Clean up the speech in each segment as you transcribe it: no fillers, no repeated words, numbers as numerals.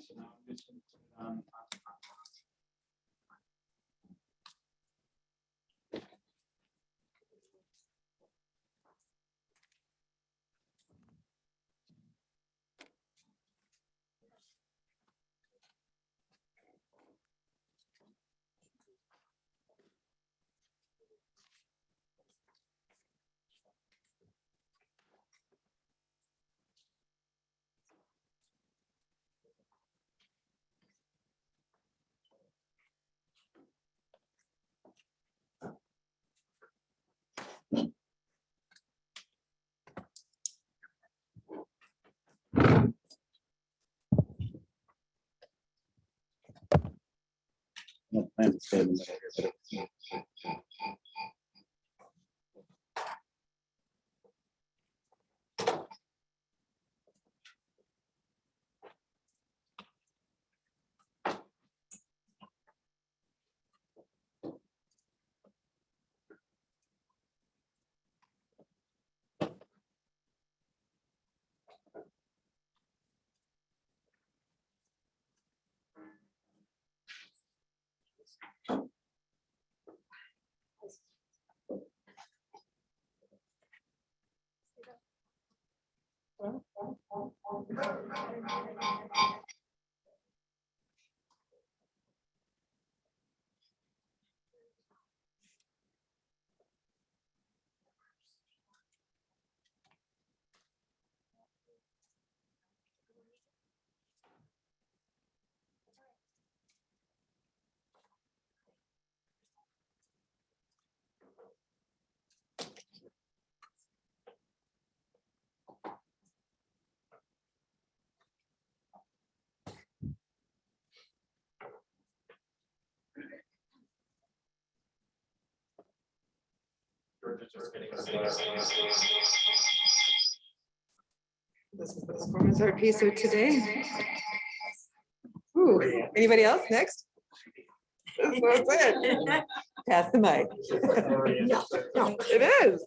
So now I'm just gonna put it on. No plan to stay in the middle here, but This is the performance art piece of today. Ooh, anybody else next? That's it. Pass the mic. No, it is.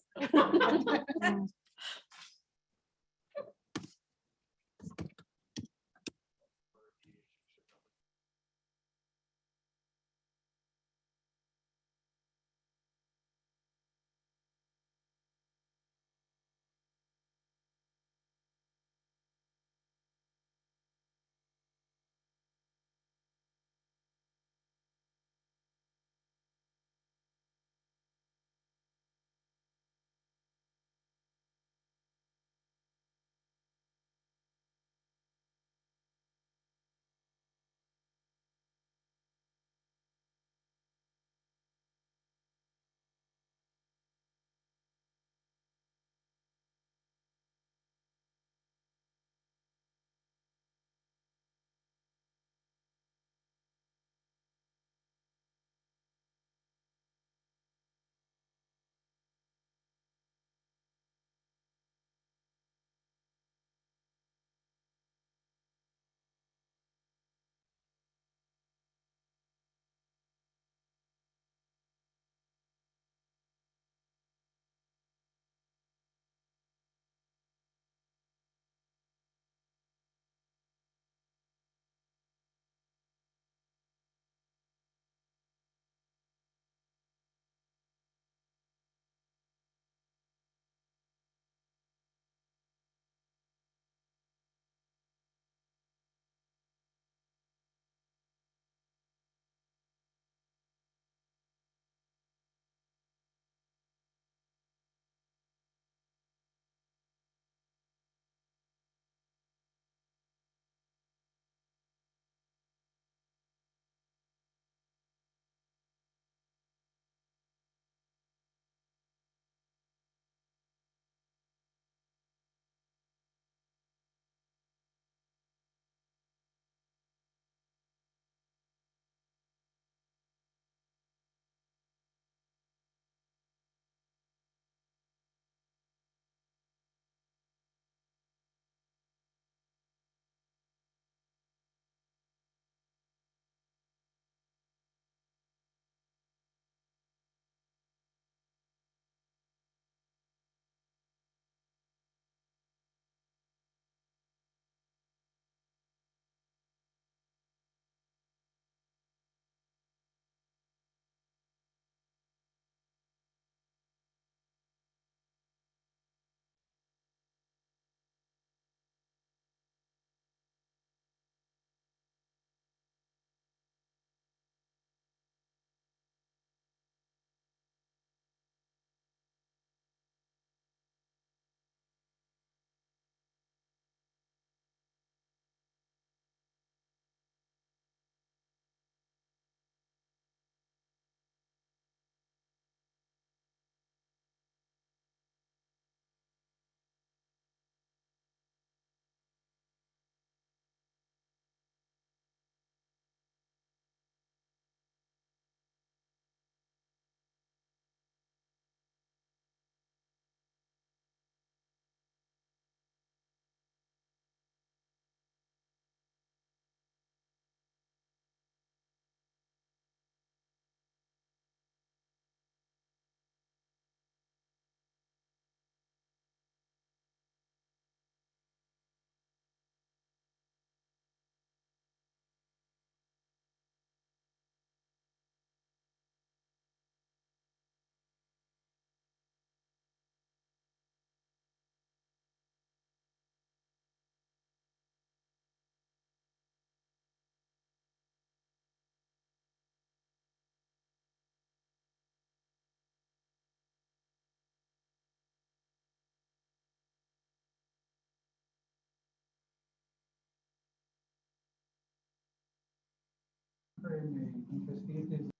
I'm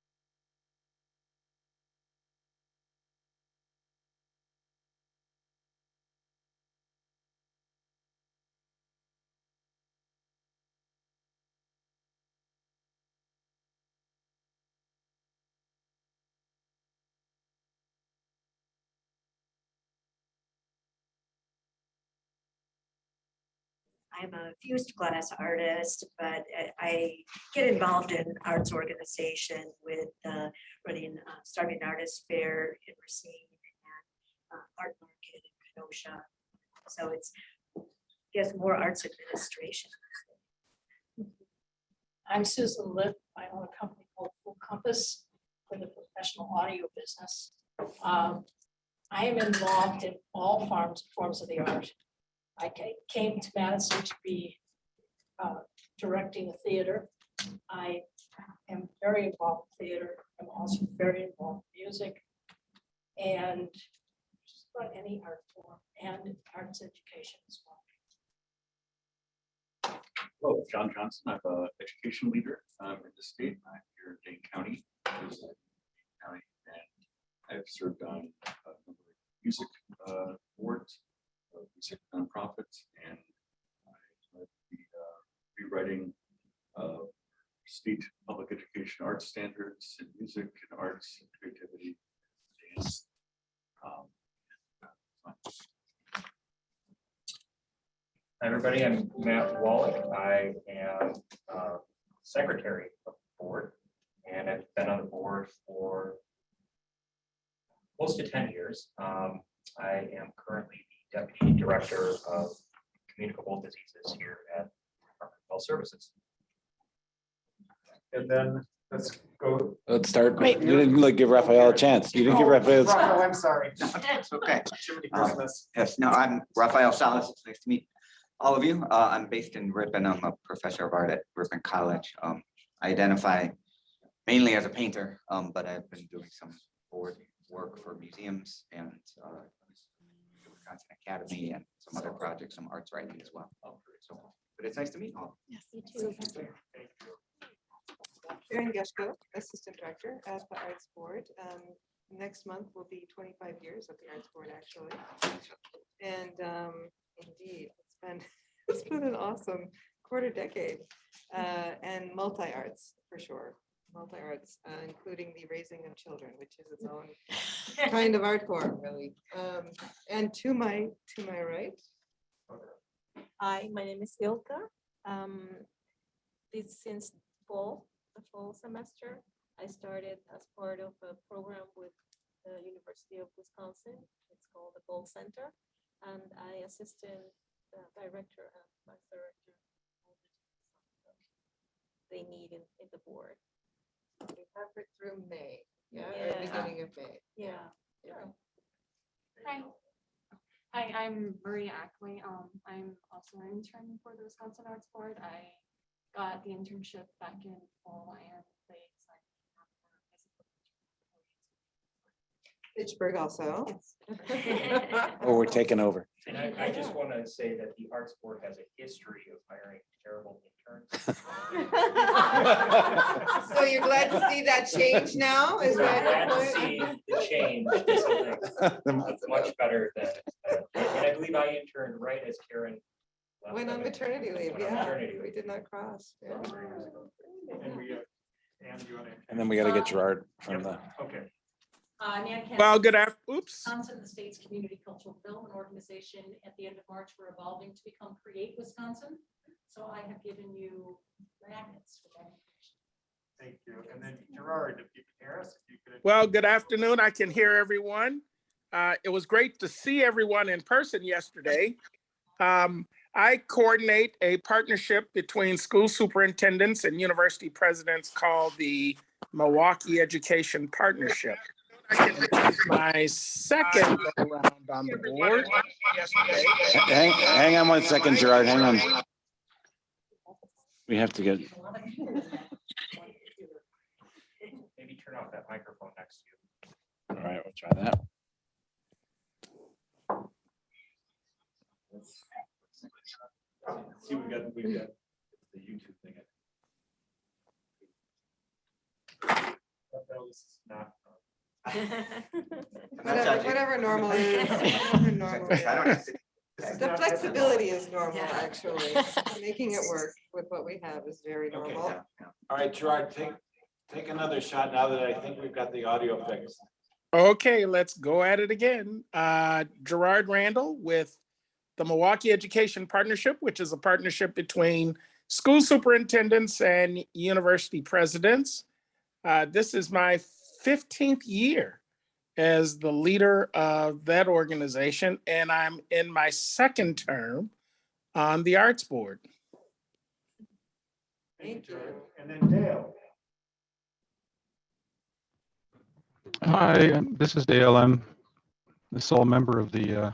a fused glass artist, but I get involved in arts organization with running Starving Artist Fair in Racine and Art Market in Kenosha. So it's, I guess, more arts administration. I'm Susan Lipp. I own a company called Full Compass for the professional audio business. I am involved in all forms of the art. I came to Madison to be directing a theater. I am very involved in theater. I'm also very involved in music and just about any art form and arts education as well. Hello, John Johnson. I'm an education leader in the state. I'm here in Dane County. And I've served on a number of music boards, music nonprofits, and I led the rewriting of state public education art standards in music and arts and creativity. Dance. Hi, everybody, I'm Matt Wallach. I am secretary of the board, and I've been on the board for close to 10 years. I am currently the deputy director of communicable diseases here at Department of Health Services. And then let's go. Let's start. Wait. You didn't like give Raphael a chance. You didn't give Raphael. Raphael, I'm sorry. It's okay. Jiminy Christmas. Yes, no, I'm Raphael Salas. It's nice to meet all of you. I'm based in Ripon. I'm a professor of art at Ripon College. I identify mainly as a painter, but I've been doing some board work for museums and Wisconsin Academy and some other projects, some arts writing as well. So, but it's nice to meet all. Yes, you too. Karen Geshko, Assistant Director at the Arts Board. Next month will be 25 years at the Arts Board, actually. And indeed, it's been an awesome quarter decade and multi-arts for sure. Multi-arts, including the raising of children, which is its own kind of art form, really. And to my right. Hi, my name is Ilka. This since the fall semester, I started as part of a program with the University of Wisconsin. It's called the Gold Center, and I assisted the director and vice director. They need in the board. We have it through May, yeah, or Yeah. beginning of May. Yeah. Hi. Hi, I'm Maria Ackley. I'm also an intern for the Wisconsin Arts Board. I got the internship back in fall and they Pittsburgh also. Oh, we're taking over. And I just want to say that the Arts Board has a history of hiring terrible interns. So you're glad to see that change now? Is So I'm that glad your to point? see the change to something much better than, and I believe I interned right as Karen left. Went on maternity leave, Went on yeah. maternity We leave. did not cross. Yeah. And we, and you want to. And then we got to get Gerard from the. Okay. Nan Kennedy, Well, good after, oops. Wisconsin, the state's community cultural development organization. At the end of March, we're evolving to become Create Wisconsin. So I have given you magnets for that information. Thank you. And then Gerard, if you can hear us, if you could. Well, good afternoon. I can hear everyone. It was great to see everyone in person yesterday. I coordinate a partnership between school superintendents and university presidents called the Milwaukee Education Partnership. This is my second go around on the board. Hang on one second, Gerard. Hang on. We have to get. Maybe turn off that microphone next to you. All right, we'll try that. See, we've got the YouTube thing. no, this is not. Whatever normal is. Whatever normal is. I don't have to- The flexibility is normal, Yeah. actually. Making it work with what we have is very Okay. normal. All right, Gerard, take another shot now that I think we've got the audio fixed. Okay, let's go at it again. Gerard Randall with the Milwaukee Education Partnership, which is a partnership between school superintendents and university presidents. This is my 15th year as the leader of that organization, and I'm in my second term on the Arts Board. Thank you. Gerard. And then Dale. Hi, this is Dale. I'm the sole member of the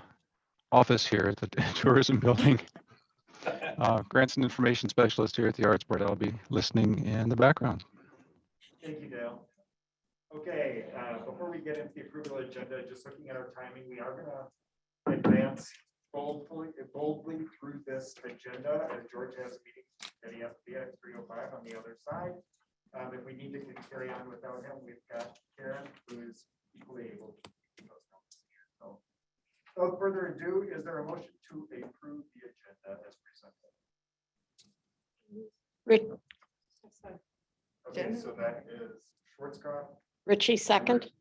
office here at the tourism building. Grants and information specialist here at the Arts Board. I'll be listening in the background. Thank you, Dale. Okay, before we get into the approval agenda, just looking at our timing, we are gonna advance boldly through this agenda, as George has a meeting that he has to be at 3:05 on the other side. If we need to carry on without him, we've got Karen, who is equally able to keep those notes here. So, without further ado, is there a motion to approve the agenda as presented? Okay, so that is Schwarzkopf. Richie, second.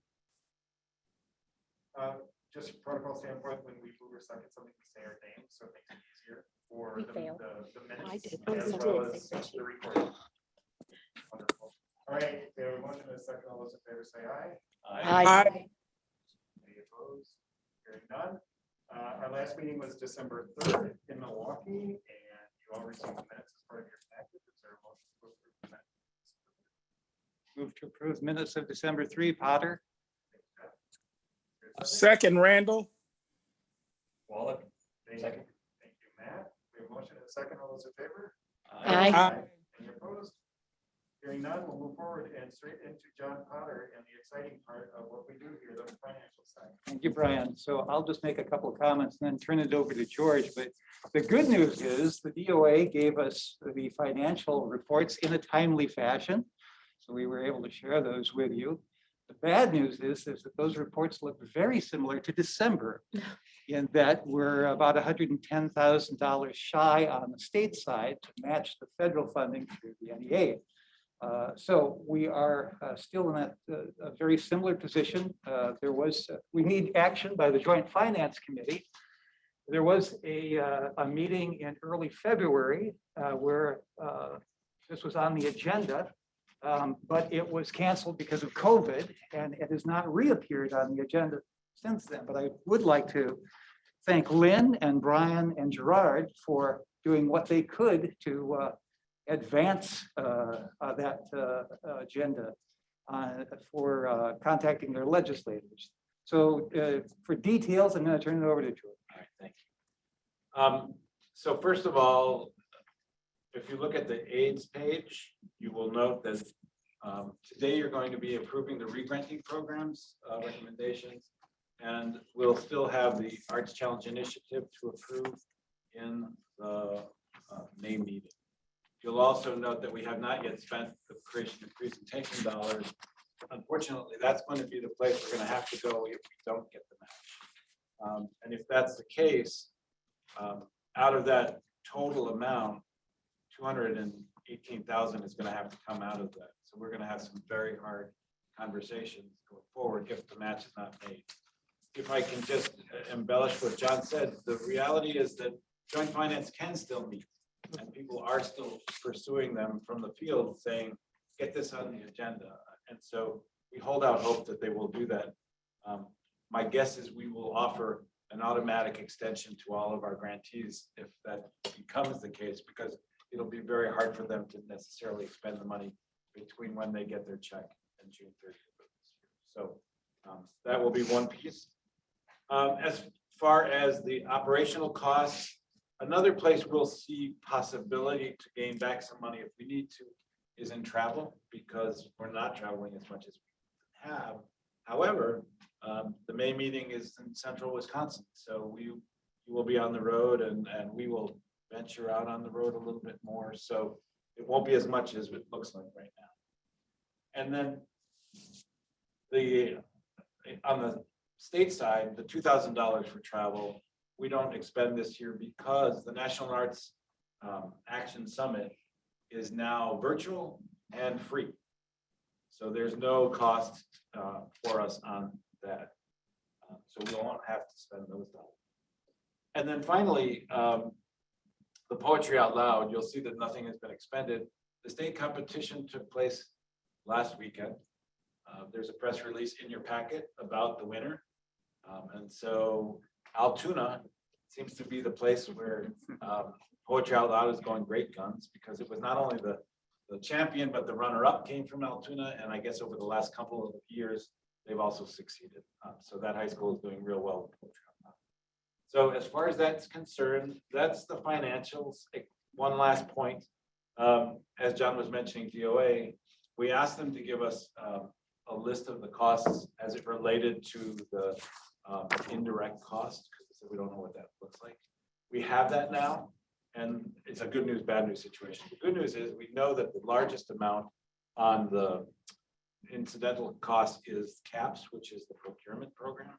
Just protocol standpoint, when we move or second something, we say our name, so it makes it easier for We the failed. minutes did. as Oh, well you as did. the recording. Wonderful. All right, we have a motion and a second. All those in favor say aye. Aye. Any opposed? Hearing none. Our last meeting was December 3rd in Milwaukee, and you all received the minutes as part of your package. Is there a motion to approve the minutes? Move to approve minutes of December 3, Potter. Second, Randall. Wallach. Thank Second. you. Thank you, Matt. We have a motion and a second. All those in favor? Aye. Any opposed? Hearing none, we'll move forward and straight into John Potter and the exciting part of what we do here, the financial side. Thank you, Brian. So I'll just make a couple of comments and then turn it over to George. But the good news is the DOA gave us the financial reports in a timely fashion. So we were able to share those with you. The bad news is that those reports look very similar to December in that we're about $110,000 shy on the state side to match the federal funding through the NEA. So we are still in that a very similar position. We need action by the Joint Finance Committee. There was a meeting in early February where this was on the agenda. But it was canceled because of COVID and it has not reappeared on the agenda since then. But I would like to thank Lynn and Brian and Gerard for doing what they could to advance that agenda for contacting their legislators. So for details, I'm going to turn it over to George. All right, thank you. So first of all, if you look at the AIDS page, you will note that today you're going to be approving the re-granting programs recommendations, and we'll still have the Arts Challenge Initiative to approve in the May meeting. You'll also note that we have not yet spent the creation and presentation dollars. Unfortunately, that's going to be the place we're going to have to go if we don't get the match. And if that's the case, out of that total amount, 218,000 is going to have to come out of that. So we're going to have some very hard conversations going forward if the match is not made. If I can just embellish what John said, the reality is that joint finance can still meet, and people are still pursuing them from the field saying, get this on the agenda. And so we hold out hope that they will do that. My guess is we will offer an automatic extension to all of our grantees if that becomes the case, because it'll be very hard for them to necessarily expend the money between when they get their check and June 30th. So that will be one piece. As far as the operational costs, another place we'll see possibility to gain back some money if we need to is in travel, because we're not traveling as much as we have. However, the May meeting is in central Wisconsin, so we will be on the road and we will venture out on the road a little bit more. So it won't be as much as it looks like right now. And then on the state side, the $2,000 for travel, we don't expend this year because the National Arts Action Summit is now virtual and free. So there's no cost for us on that. So we won't have to spend those dollars. And then finally, the Poetry Out Loud, you'll see that nothing has been expended. The state competition took place last weekend. There's a press release in your packet about the winner. And so Altoona seems to be the place where Poetry Out Loud is going great guns, because it was not only the champion, but the runner-up came from Altoona. And I guess over the last couple of years, they've also succeeded. So that high school is doing real well with Poetry Out Loud. So as far as that's concerned, that's the financials. One last point, as John was mentioning, DOA, we asked them to give us a list of the costs as it related to the indirect cost, because we don't know what that looks like. We have that now, and it's a good news, bad news situation. The good news is we know that the largest amount on the incidental cost is CAPS, which is the procurement program.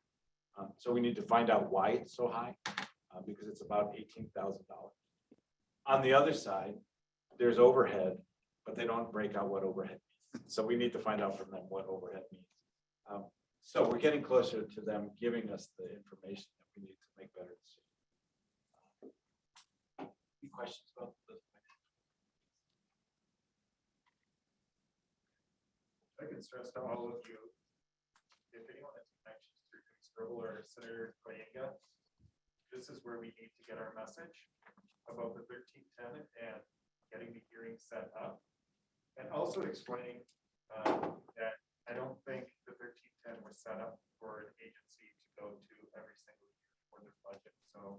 So we need to find out why it's so high, because it's about $18,000. On the other side, there's overhead, but they don't break out what overhead means. So we need to find out from them what overhead means. So we're getting closer to them giving us the information that we need to make better decisions. Any questions about this? I can stress to all of you, if anyone has connections through Scribble or Senator Koyenga, this is where we need to get our message about the 1310 and getting the hearing set up. And also explaining that I don't think the 1310 was set up for an agency to go to every single year for their budget. So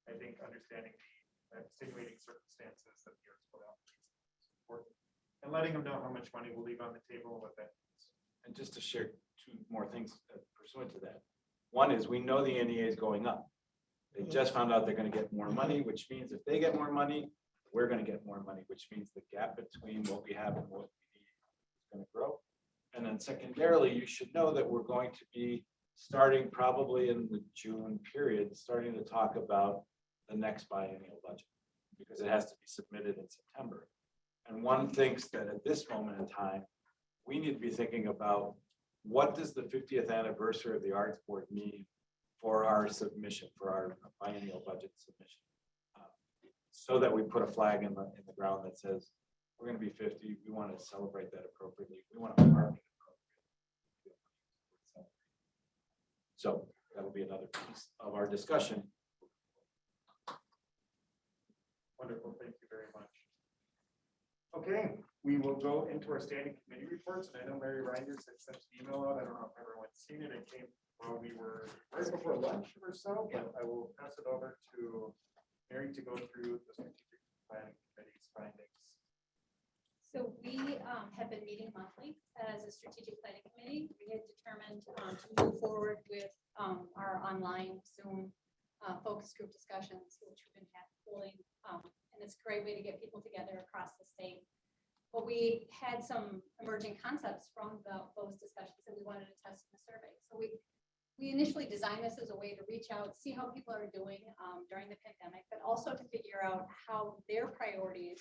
I think understanding the extenuating circumstances that the arts put out is important. And letting them know how much money we'll leave on the table and what that means. And just to share two more things pursuant to that. One is we know the NEA is going up. They just found out they're going to get more money, which means if they get more money, we're going to get more money, which means the gap between what we have and what we need is going to grow. And then secondarily, you should know that we're going to be starting probably in the June period, starting to talk about the next biennial budget, because it has to be submitted in September. And one thinks that at this moment in time, we need to be thinking about what does the 50th anniversary of the Arts Board mean for our submission, for our biennial budget submission, so that we put a flag in the ground that says we're going to be 50. We want to celebrate that appropriately. We want to mark it appropriately. So that will be another piece of our discussion. Wonderful, thank you very much. Okay, we will go into our standing committee reports, and I know Mary Reinders had sent an email out. I don't know if everyone's seen it. It came while we were right before lunch or so, but I will pass it over to Mary to go through the strategic planning committee's findings. So we have been meeting monthly as a strategic planning committee. We had determined to move forward with our online Zoom focus group discussions, which we've been holding. And it's a great way to get people together across the state. But we had some emerging concepts from those discussions that we wanted to test in the survey. So we initially designed this as a way to reach out, see how people are doing during the pandemic, but also to figure out how their priorities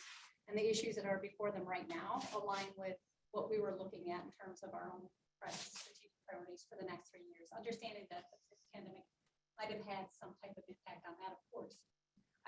and the issues that are before them right now align with what we were looking at in terms of our own strategic priorities for the next 3 years, understanding that the pandemic might have had some type of impact on that, of course.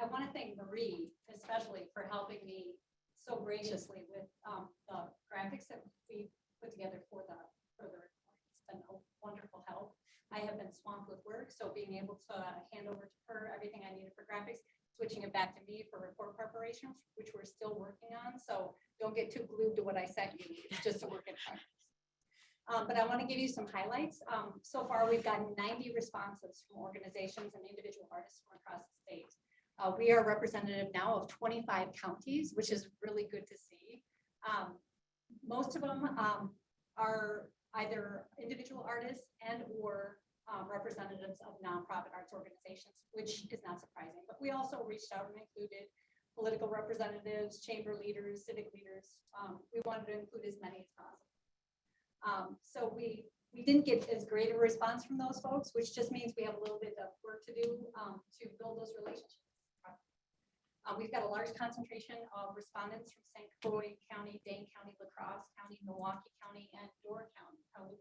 I want to thank Marie, especially for helping me so graciously with the graphics that we put together for the report. It's been a wonderful help. I have been swamped with work, so being able to hand over to her everything I needed for graphics, switching it back to me for report preparation, which we're still working on. So don't get too glued to what I sent you. It's just a work in progress. But I want to give you some highlights. So far, we've gotten 90 responses from organizations and individual artists from across the state. We are representative now of 25 counties, which is really good to see. Most of them are either individual artists and or representatives of nonprofit arts organizations, which is not surprising. But we also reached out and included political representatives, chamber leaders, civic leaders. We wanted to include as many as possible. So we we didn't get as great a response from those folks, which just means we have a little bit of work to do to build those relationships. We've got a large concentration of respondents from St. Croix County, Dane County, La Crosse County, Milwaukee County, and Door County.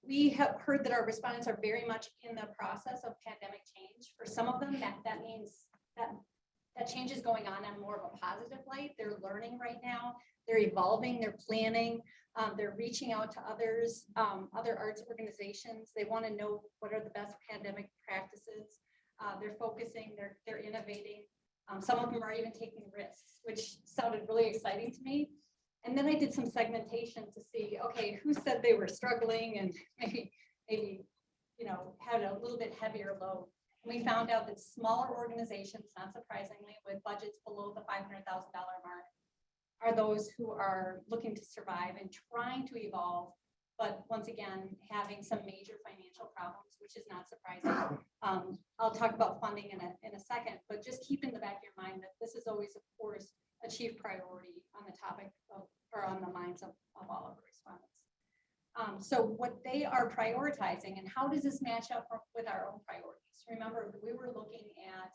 We have heard that our respondents are very much in the process of pandemic change. For some of them, that means that change is going on more of a positive light. They're learning right now. They're evolving. They're planning. They're reaching out to others, other arts organizations. They want to know what are the best pandemic practices. They're focusing. They're innovating. Some of them are even taking risks, which sounded really exciting to me. And then I did some segmentation to see, okay, who said they were struggling and maybe, you know, had a little bit heavier load. And we found out that smaller organizations, not surprisingly, with budgets below the $500,000 mark, are those who are looking to survive and trying to evolve, but once again, having some major financial problems, which is not surprising. I'll talk about funding in a second, but just keep in the back of your mind that this is always, of course, a chief priority on the topic of, or on the minds of all of the respondents. So what they are prioritizing and how does this match up with our own priorities? Remember, we were looking at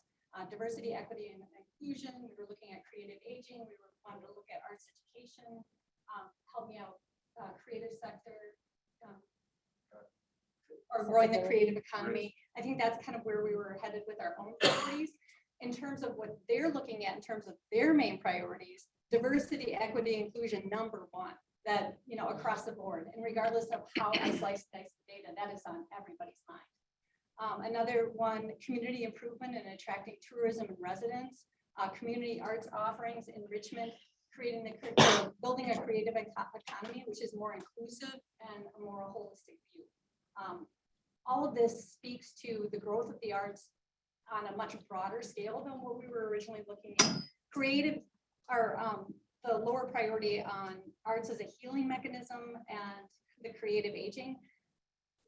diversity, equity, and inclusion. We were looking at creative aging. We wanted to look at arts education, help me out, creative sector, or growing the creative economy. I think that's kind of where we were headed with our own priorities. In terms of what they're looking at in terms of their main priorities, diversity, equity, inclusion, number one, that, you know, across the board, and regardless of how I slice and dice the data, that is on everybody's mind. Another one, community improvement and attracting tourism and residents, community arts offerings, enrichment, building a creative economy, which is more inclusive and a more holistic view. All of this speaks to the growth of the arts on a much broader scale than what we were originally looking at. Creative are the lower priority on arts as a healing mechanism and the creative aging.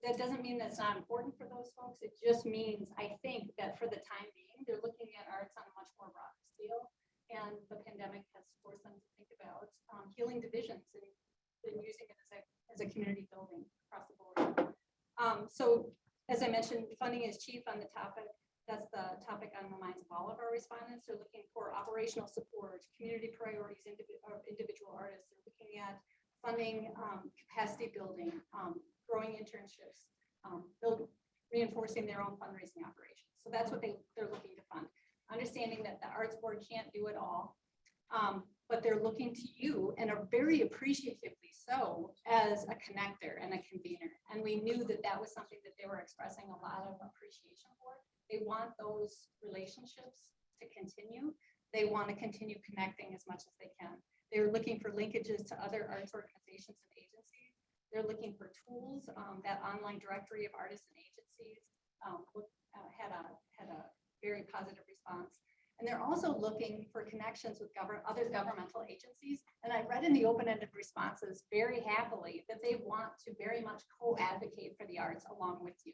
That doesn't mean that's not important for those folks. It just means, I think, that for the time being, they're looking at arts on a much more broad scale. And the pandemic has forced them to think about healing divisions and using it as a community building across the board. So as I mentioned, funding is chief on the topic. That's the topic on the minds of all of our respondents. They're looking for operational support, community priorities, individual artists. They're looking at funding, capacity building, growing internships, reinforcing their own fundraising operations. So that's what they're looking to fund. Understanding that the Arts Board can't do it all, but they're looking to you and are very appreciatively so as a connector and a convener. And we knew that that was something that they were expressing a lot of appreciation for. They want those relationships to continue. They want to continue connecting as much as they can. They're looking for linkages to other arts organizations and agencies. They're looking for tools. That online directory of artists and agencies had a very positive response. And they're also looking for connections with other governmental agencies. And I read in the open-ended responses very happily that they want to very much co-advocate for the arts along with you.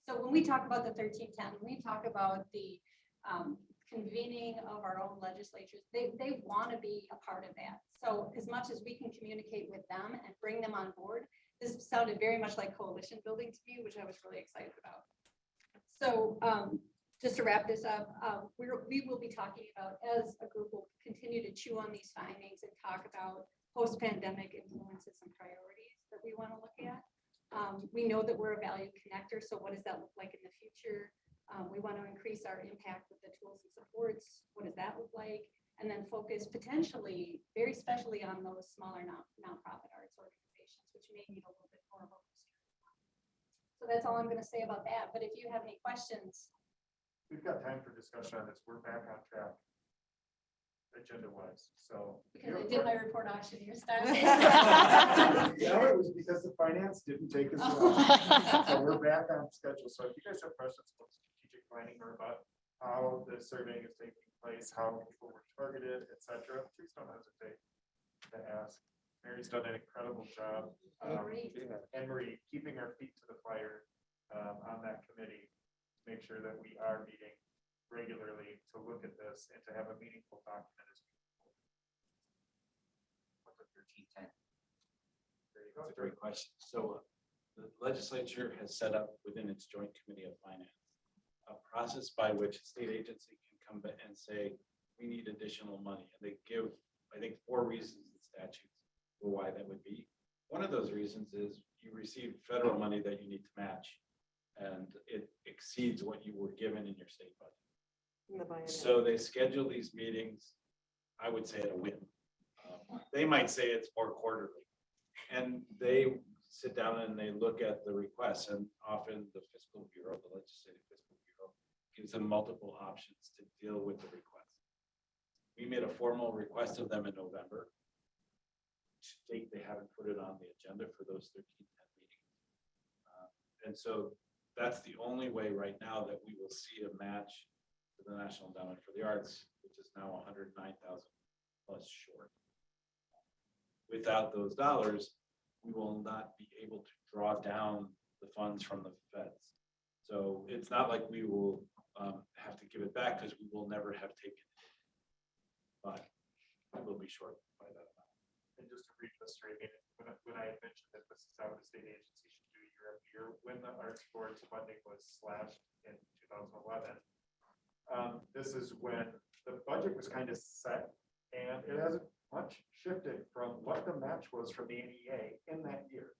So when we talk about the 1310, when we talk about the convening of our own legislatures, they want to be a part of that. So as much as we can communicate with them and bring them on board, this sounded very much like coalition building to me, which I was really excited about. So just to wrap this up, we will be talking about, as a group, will continue to chew on these findings and talk about post-pandemic influences and priorities that we want to look at. We know that we're a value connector, so what does that look like in the future? We want to increase our impact with the tools and supports. What does that look like? And then focus potentially, very specially, on those smaller nonprofit arts organizations, which may need a little bit more of a boost. So that's all I'm going to say about that. But if you have any questions. We've got time for discussion on this. We're back on track agenda-wise, so. Because I did my report auction, you're starting. Yeah, it was because the finance didn't take us long. So we're back on schedule. So if you guys have questions about strategic planning or about how the surveying is taking place, how people were targeted, et cetera, please don't hesitate to ask. Mary's done an incredible job. And Marie, keeping our feet to the fire on that committee, to make sure that we are meeting regularly to look at this and to have a meaningful document. What's the 1310? There you go. That's a great question. So the legislature has set up within its joint committee of finance a process by which a state agency can come back and say, we need additional money. And they give, I think, 4 reasons in statutes for why that would be. One of those reasons is you receive federal money that you need to match, and it exceeds what you were given in your state budget. In the biennial. So they schedule these meetings, I would say at a whim. They might say it's more quarterly. And they sit down and they look at the requests, and often the fiscal bureau, the legislative fiscal bureau, gives them multiple options to deal with the request. We made a formal request of them in November. To date, they haven't put it on the agenda for those 1310 meetings. And so that's the only way right now that we will see a match to the National Endowment for the Arts, which is now 109,000 plus short. Without those dollars, we will not be able to draw down the funds from the feds. So it's not like we will have to give it back, because we will never have taken it. But it will be short by that amount. And just to reiterate, when I had mentioned that this is how the state agency should do year after year, when the arts board's funding was slashed in 2011, this is when the budget was kind of set, and it hasn't much shifted from what the match was from the NEA in that year.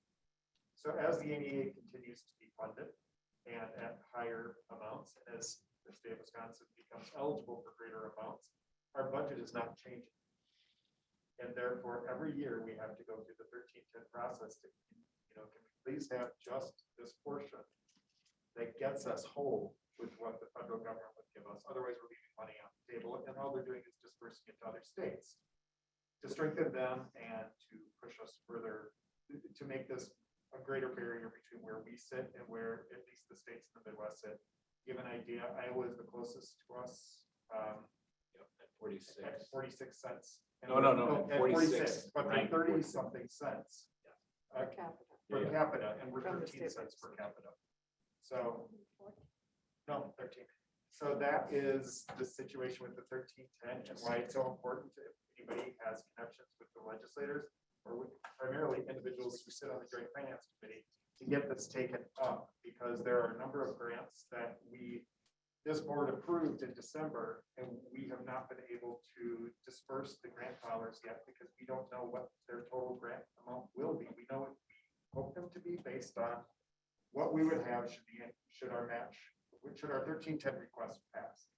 So as the NEA continues to be funded and at higher amounts, as the state of Wisconsin becomes eligible for greater amounts, our budget is not changing. And therefore, every year we have to go through the 1310 process to, can we please have just this portion that gets us whole with what the federal government would give us? Otherwise, we're leaving money on the table, and all they're doing is dispersing it to other states to strengthen them and to push us further, to make this a greater barrier between where we sit and where at least the states in the Midwest sit. Give an idea, Iowa is the closest to us. At 46. At 46 cents. And No, at 46, but right, they're 30 something cents. Per capita. Per Yeah. capita, and we're From the 13 state cents per capita. So, no, 13. So that is the situation with the 1310 and why it's so important if anybody has connections with the legislators or with primarily individuals who sit on the Joint Finance Committee to get this taken up, because there are a number of grants that this board approved in December, and we have not been able to disperse the grant dollars yet because we don't know what their total grant amount will be. We know what we hope them to be based on what we would have should our 1310 request pass.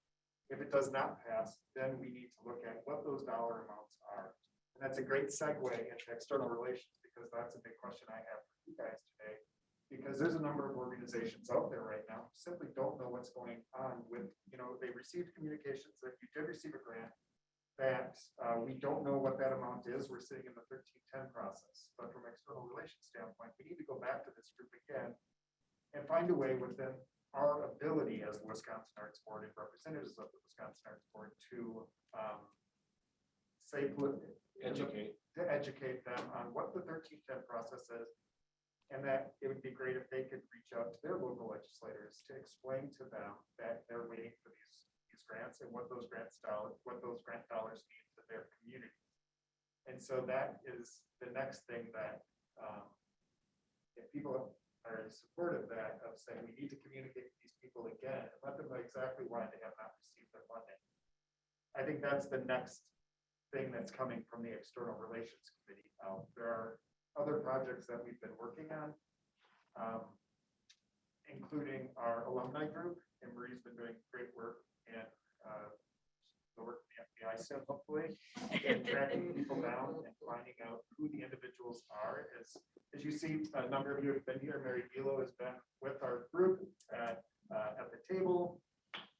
If it does not pass, then we need to look at what those dollar amounts are. And that's a great segue into external relations, because that's a big question I have for you guys today. Because there's a number of organizations out there right now who simply don't know what's going on with, they received communications that you did receive a grant, that we don't know what that amount is. We're sitting in the 1310 process. But from external relations standpoint, we need to go back to this group again and find a way within our ability as the Wisconsin Arts Board and representatives of the Wisconsin Arts Board to educate them on what the 1310 process is. And that it would be great if they could reach out to their local legislators to explain to them that they're waiting for these grants and what those grant dollars mean to their community. And so that is the next thing that if people are in support of that, of saying we need to communicate with these people again and let them know exactly why they have not received their funding. I think that's the next thing that's coming from the External Relations Committee. There are other projects that we've been working on, including our alumni group, and Marie's been doing great work and the work of the FBI soon, hopefully, and tracking people down and finding out who the individuals are. As you see, a number of you have been here. Mary Bilo has been with our group at the table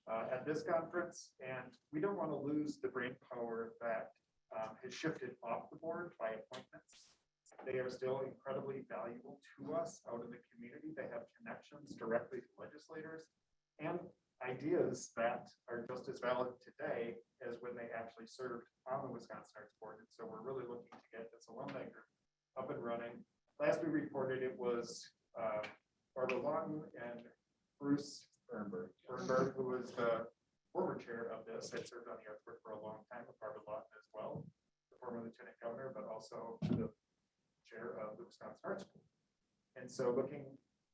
at this conference, and we don't want to lose the brain power that has shifted off the board by appointments. They are still incredibly valuable to us out in the community. They have connections directly to legislators and ideas that are just as valid today as when they actually served on the Wisconsin Arts Board. And so we're really looking to get this alumni group up and running. Last we reported, it was Barbara Lawton and Bruce Bernberg, who was the former chair of this, had served on the Arts Board for a long time, with Barbara Lawton as well, the former lieutenant governor, but also the chair of the Wisconsin Arts School. And so looking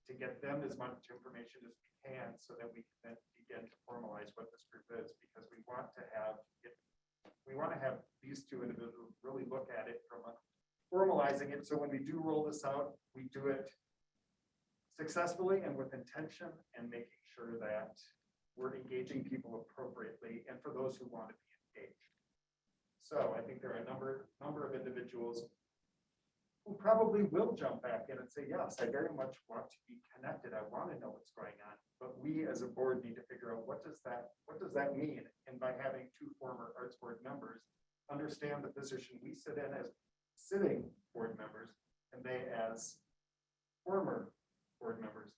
to get them as much information as we can so that we can then begin to formalize what this group is, because we want to have these two individuals really look at it from formalizing it. So when we do roll this out, we do it successfully and with intention and making sure that we're engaging people appropriately and for those who want to be engaged. So I think there are a number of individuals who probably will jump back in and say, yes, I very much want to be connected. I want to know what's going on. But we as a board need to figure out what does that mean? And by having two former Arts Board members understand the position we sit in as sitting board members and they as former board members,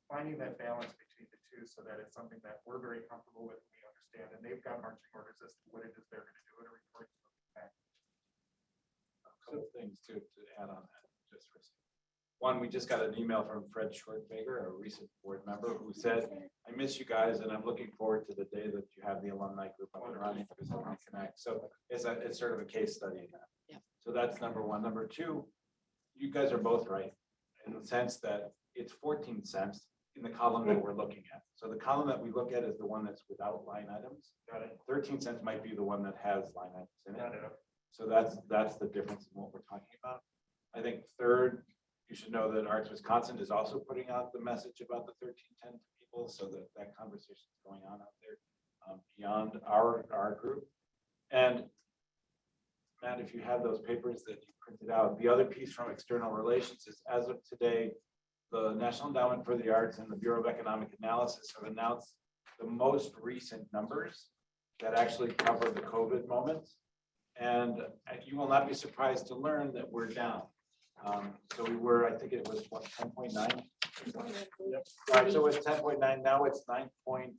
finding that balance between the two so that it's something that we're very comfortable with and we understand. And they've got marching orders as to what it is they're going to do and report to them back. A couple of things to add on that, just for a second. One, we just got an email from Fred Schwartz-Bager, a recent board member, who said, I miss you guys and I'm looking forward to the day that you have the alumni group up and running because I want to connect. So it's sort of a case study in that. Yeah. So that's number one. Number two, you guys are both right in the sense that it's 14 cents in the column that we're looking at. So the column that we look at is the one that's without line items. Got it. 13 cents might be the one that has line items in it. Got it. So that's the difference in what we're talking about. I think third, you should know that Arts Wisconsin is also putting out the message about the 1310 to people so that that conversation is going on out there beyond our group. And Matt, if you have those papers that you printed out, the other piece from external relations is as of today, the National Endowment for the Arts and the Bureau of Economic Analysis have announced the most recent numbers that actually cover the COVID moments. And you will not be surprised to learn that we're down. So we were, I think it was what, 10.9? So it's 10.9, now it's 9.3 or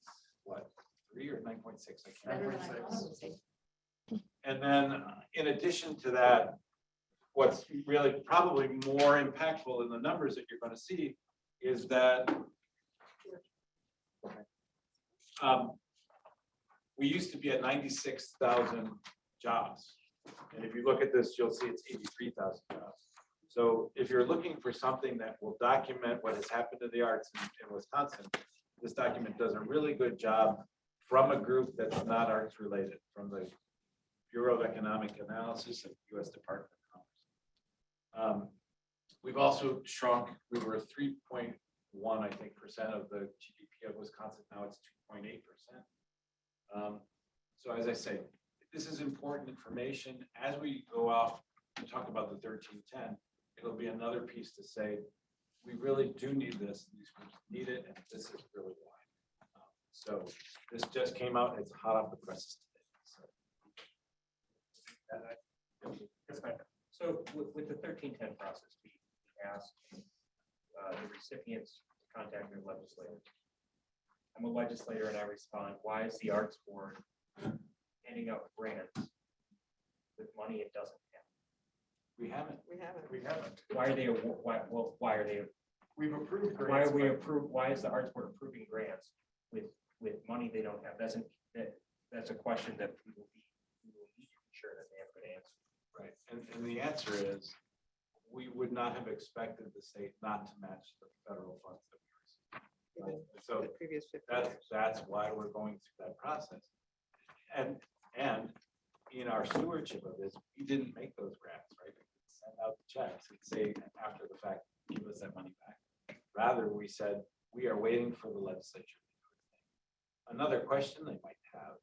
9.6, I can't remember. And then in addition to that, what's really probably more impactful in the numbers that you're going to see is that we used to be at 96,000 jobs. And if you look at this, you'll see it's 83,000 jobs. So if you're looking for something that will document what has happened to the arts in Wisconsin, this document does a really good job from a group that's not arts related, from the Bureau of Economic Analysis and U.S. Department of Commerce. We've also shrunk. We were 3.1, I think, % of the GDP of Wisconsin. Now it's 2.8%. So as I say, this is important information. As we go off and talk about the 1310, it'll be another piece to say, we really do need this. These groups need it, and this is really why. So this just came out. It's hot off the presses today. So with the 1310 process, we asked the recipients to contact their legislators. I'm a legislator and I respond, why is the Arts Board handing out grants with money it doesn't have? We haven't. Why are they, why are they? We've approved Why grants. are we approved, why is the Arts Board approving grants with money they don't have? That's a question that we will need to ensure that they have a good answer. Right, and the answer is, we would not have expected the state not to match the federal funds that we receive. Right? So The previous 50 that's why we're going through that process. And in our stewardship of this, we didn't make those grants, right? We didn't send out the checks and say after the fact, give us that money back. Rather, we said, we are waiting for the legislature to do its thing. Another question they might have,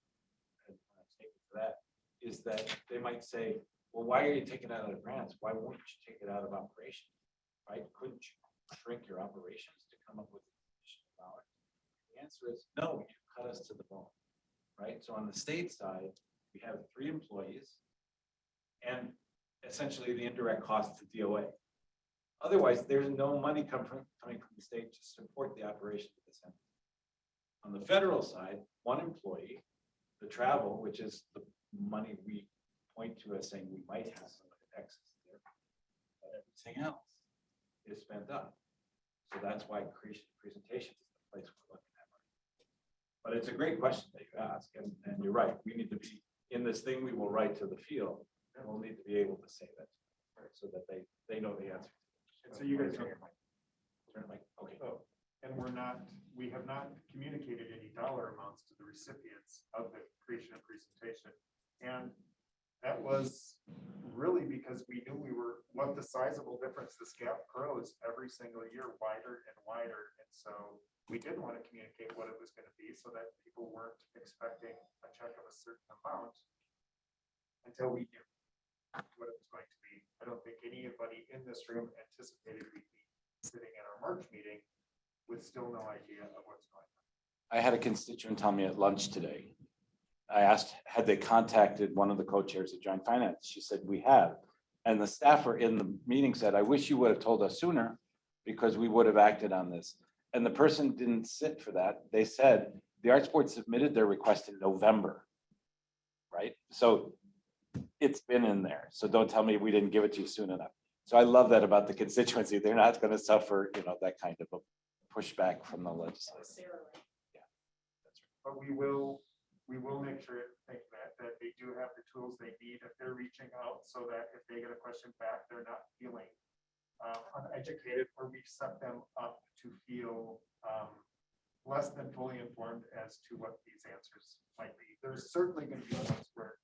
and I'm taking for that, is that they might say, well, why are you taking it out of grants? Why won't you take it out of operations? Right? Couldn't you shrink your operations to come up with additional dollars? The answer is no, you cut us to the bone. Right? So on the state side, we have 3 employees and essentially the indirect cost to DOA. Otherwise, there's no money coming from the state to support the operation of the center. On the federal side, 1 employee, the travel, which is the money we point to as saying we might have some excess there, but everything else is spent up. So that's why presentation is the place we're looking at. But it's a great question that you ask, and you're right. We need to be in this thing we will write to the field, and we'll need to be able to say that. so that they know the answer. And so you guys don't. Turn it like, okay. Oh, and we have not communicated any dollar amounts to the recipients of the creation and presentation. And that was really because we knew what the sizable difference this gap grows every single year, wider and wider. And so we didn't want to communicate what it was going to be so that people weren't expecting a check of a certain amount until we knew what it was going to be. I don't think anybody in this room anticipated we'd be sitting in our March meeting with still no idea of what's going on. I had a constituent tell me at lunch today. I asked, had they contacted one of the co-chairs of Joint Finance? She said, we have. And the staffer in the meeting said, I wish you would have told us sooner because we would have acted on this. And the person didn't sit for that. They said, the Arts Board submitted their request in November, right? So it's been in there. So don't tell me we didn't give it to you soon enough. So I love that about the constituency. They're not going to suffer, that kind of a pushback from the legislature. But we will make sure, thank you, Matt, that they do have the tools they need if they're reaching out, so that if they get a question back, they're not feeling uneducated, or we've set them up to feel less than fully informed as to what these answers might be. There's certainly going to be ones where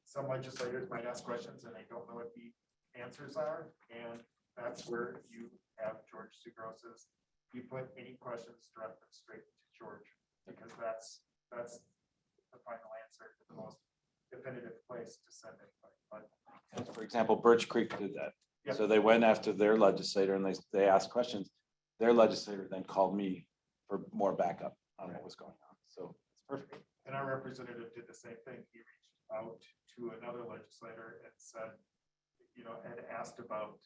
some legislators might ask questions and they don't know what the answers are, and that's where you have George Sugros's. You put any questions, direct them straight to George, because that's the final answer, the most definitive place to send anybody. But For example, Birch Creek did that. Yep. So they went after their legislator and they asked questions. Their legislator then called me for more backup on what was going on. So it's perfect. And our representative did the same thing. He reached out to another legislator and said, had asked about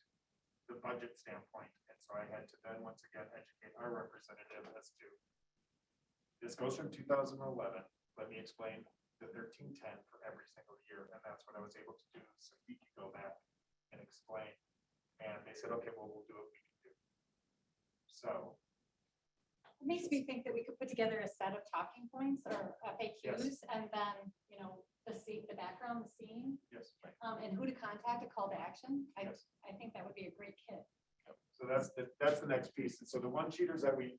the budget standpoint. And so I had to then once again educate our representative as to, this goes from 2011. Let me explain the 1310 for every single year. And that's what I was able to do. So he could go back and explain. And they said, okay, well, we'll do what we can do. So. It makes me think that we could put together a set of talking points or FAQs, and then, the background, the scene, Yes. Right. and who to contact, a call to action. Yes. I think that would be a great kit. So that's the next piece. And so the one cheaters that we've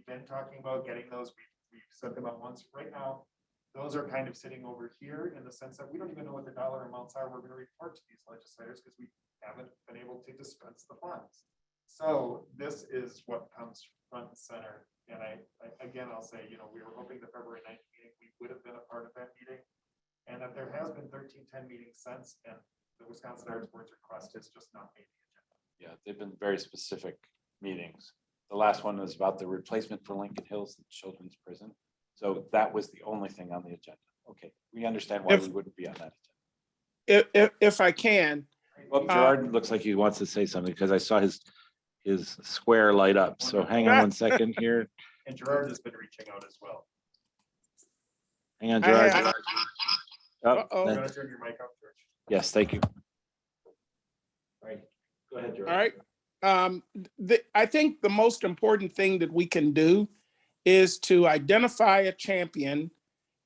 been talking about getting those, we've set them up once right now. Those are kind of sitting over here in the sense that we don't even know what the dollar amounts are. We're going to report to these legislators because we haven't been able to dispense the funds. So this is what comes front and center. And I'll say, we were hoping the February 9th meeting, we would have been a part of that meeting. And that there has been 1310 meetings since, and the Wisconsin Arts Board's request has just not made the agenda. Yeah, they've been very specific meetings. The last one was about the replacement for Lincoln Hills, the children's prison. So that was the only thing on the agenda. Okay, we understand why we wouldn't be on that agenda. If I can, Well, Gerard looks like he wants to say something because I saw his square light up. So hang on one second here. And Gerard has been reaching out as well. Hang on, Gerard. Oh, Uh-oh. I'm going to turn your mic up, George. yes, thank you. All right, go ahead, Gerard. all right. I think the most important thing that we can do is to identify a champion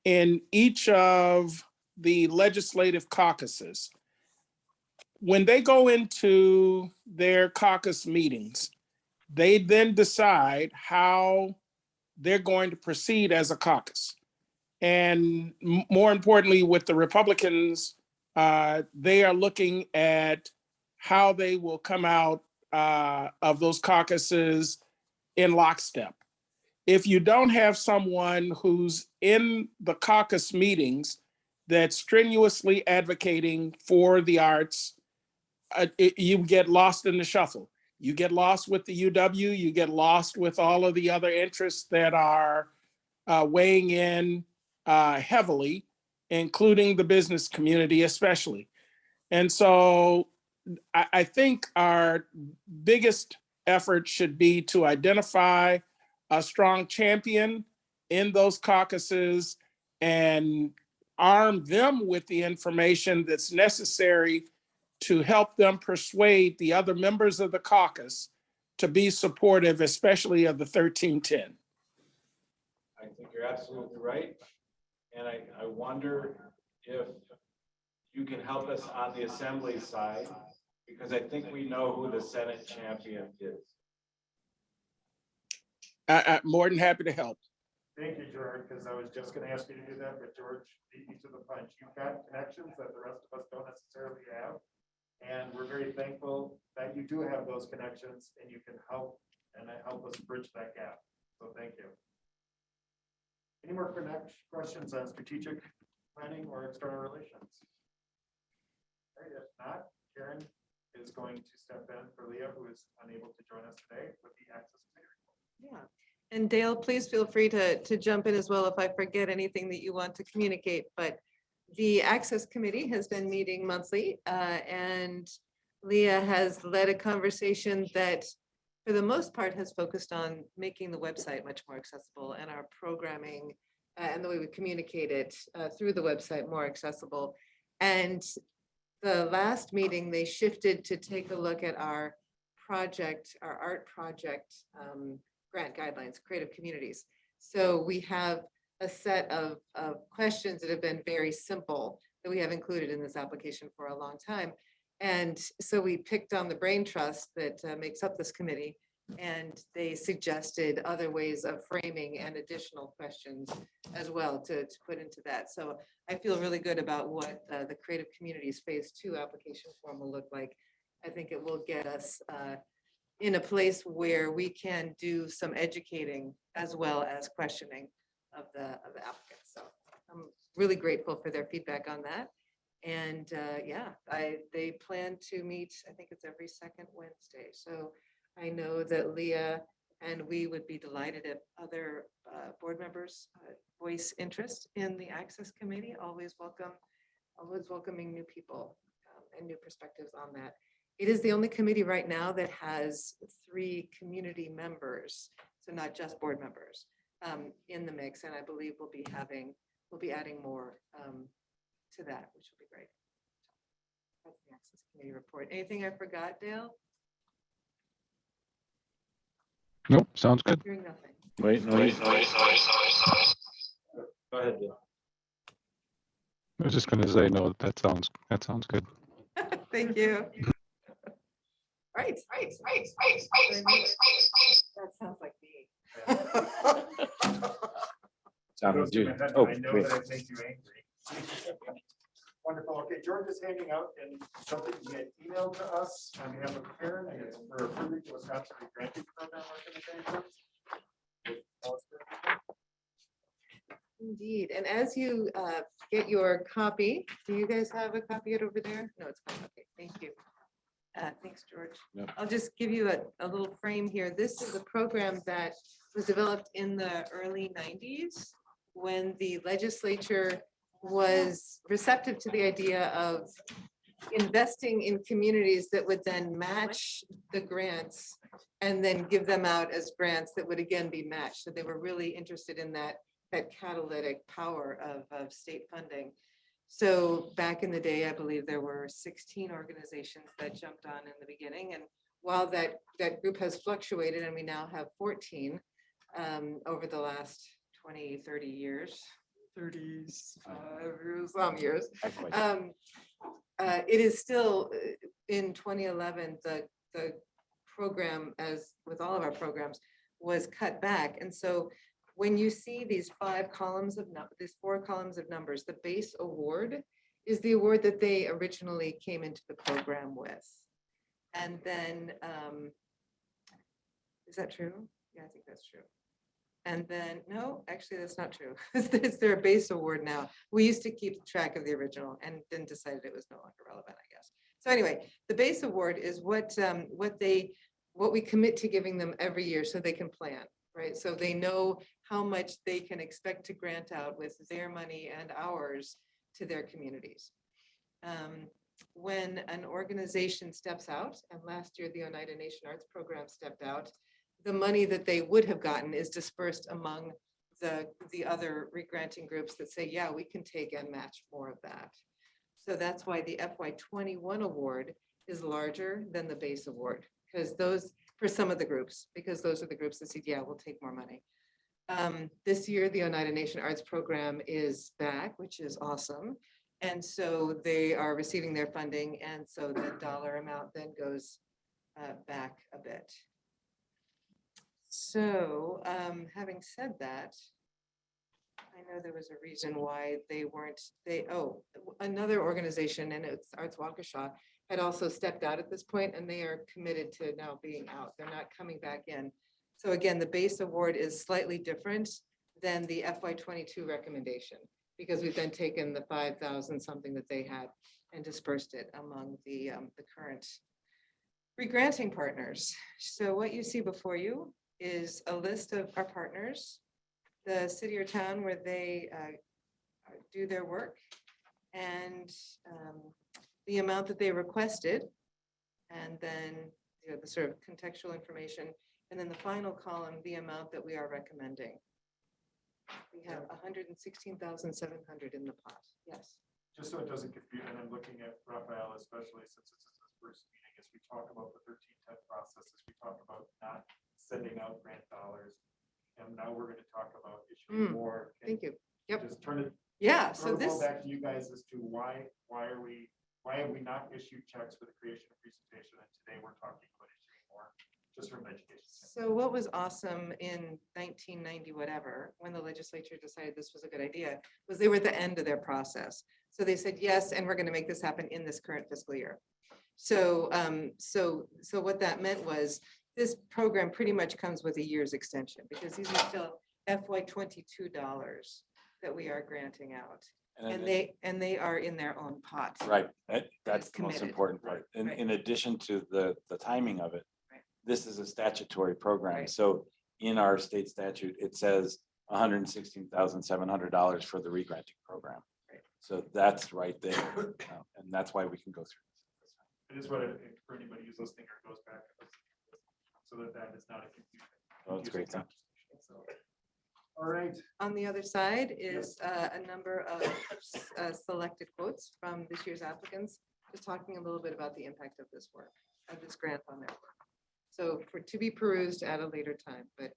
in each of the legislative caucuses. When they go into their caucus meetings, they then decide how they're going to proceed as a caucus. And more importantly, with the Republicans, they are looking at how they will come out of those caucuses in lockstep. If you don't have someone who's in the caucus meetings that's strenuously advocating for the arts, you get lost in the shuffle. You get lost with the UW, you get lost with all of the other interests that are weighing in heavily, including the business community especially. And so I think our biggest effort should be to identify a strong champion in those caucuses and arm them with the information that's necessary to help them persuade the other members of the caucus to be supportive, especially of the 1310. I think you're absolutely right. And I wonder if you can help us on the assembly side Because I think we know who the Senate champion is. More than happy to help. Thank you, George, because I was just gonna ask you to do that, but George beat me to the punch. You've got connections that the rest of us don't necessarily have. And we're very thankful that you do have those connections and you can help us bridge that gap. So thank you. Any more questions on strategic planning or external relations? All right, if not, Karen is going to step in for Leah, who is unable to join us today with the Access Committee. Yeah. And Dale, please feel free to jump in as well if I forget anything that you want to communicate, but the Access Committee has been meeting monthly, and Leah has led a conversation that for the most part has focused on making the website much more accessible and our programming and the way we communicate it through the website more accessible. And the last meeting, they shifted to take a look at our project, our art project grant guidelines, Creative Communities. So we have a set of questions that have been very simple that we have included in this application for a long time. And so we picked on the brain trust that makes up this committee, and they suggested other ways of framing and additional questions as well to put into that. So I feel really good about what the Creative Communities Phase 2 application form will look like. I think it will get us in a place where we can do some educating as well as questioning of the applicants. So I'm really grateful for their feedback on that. And yeah, they plan to meet, I think it's every second Wednesday. So I know that Leah and we would be delighted if other board members voice interest in the Access Committee. Always welcoming new people and new perspectives on that. It is the only committee right now that has 3 community members, so not just board members, in the mix. And I believe we'll be adding more to that, which will be great. That's the Access Committee report. Anything I forgot, Dale? Nope, sounds good. Hearing nothing. Wait. Go ahead, Bill. I was just gonna say, no, that sounds good. Thank you. Right. That sounds like me. Sounded you. I Oh, know wait. that I make you angry. Wonderful. Okay, George is handing out and something he had emailed to us on behalf of Karen, and it's for approving the Wisconsin Granting Program recommendations. Indeed. And as you get your copy, do you guys have a copy of it over there? No, it's fine. Okay, thank you. Thanks, George. Yep. I'll just give you a little frame here. This is a program that was developed in the early 90s when the legislature was receptive to the idea of investing in communities that would then match the grants and then give them out as grants that would again be matched. So they were really interested in that catalytic power of state funding. So back in the day, I believe there were 16 organizations that jumped on in the beginning. And while that group has fluctuated and we now have 14 over the last 20, 30 years, 35 some years, it is still in 2011, the program, as with all of our programs, was cut back. And so when you see these 4 columns of numbers, the base award is the award that they originally came into the program with. And then, is that true? Yeah, I think that's true. And then, no, actually, that's not true. It's their base award now. We used to keep track of the original and then decided it was no longer relevant, I guess. So anyway, the base award is what we commit to giving them every year so they can plan, right? So they know how much they can expect to grant out with their money and ours to their communities. When an organization steps out, and last year the Oneida Nation Arts Program stepped out, the money that they would have gotten is dispersed among the other regranting groups that say, yeah, we can take and match more of that. So that's why the FY21 award is larger than the base award, because those, for some of the groups, because those are the groups that said, yeah, we'll take more money. This year, the Oneida Nation Arts Program is back, which is awesome. And so they are receiving their funding, and so the dollar amount then goes back a bit. So having said that, I know there was a reason why they weren't, another organization, and it's Arts Waukesha, had also stepped out at this point, and they are committed to now being out. They're not coming back in. So again, the base award is slightly different than the FY22 recommendation, because we've then taken the 5,000 something that they had and dispersed it among the current regranting partners. So what you see before you is a list of our partners, the city or town where they do their work, and the amount that they requested, and then the sort of contextual information, and then the final column, the amount that we are recommending. We have 116,700 in the pot. Yes. Just so it doesn't confuse, and I'm looking at Raphael, especially since it's his first meeting, as we talk about the 1310 process, as we talk about not sending out grant dollars. And now we're going to talk about issuing more. Thank you. Yep. Just turn it. Yeah, throw so the ball this, back to you guys as to why have we not issued checks for the creation of presentation, and today we're talking about issuing more, just from an education standpoint. so what was awesome in 1990, whatever, when the legislature decided this was a good idea, was they were at the end of their process. So they said, yes, and we're going to make this happen in this current fiscal year. So, so what that meant was this program pretty much comes with a year's extension, because these are still FY22 dollars that we are granting out. And they are in their own pot. Right, that's the most committed. important part. Right. In addition to the timing of it, Right. this is a statutory program. Right. So in our state statute, it says $116,700 for the regranting program. Right. So that's right there. And that's why we can go through this. It is what, for anybody who's listening or goes back, so that is not a confusion. Oh, that's great. conversation. So, all right. On the other side is a number of selected quotes from this year's applicants, just talking a little bit about the impact of this work, of this grant on their work. So to be perused at a later time, but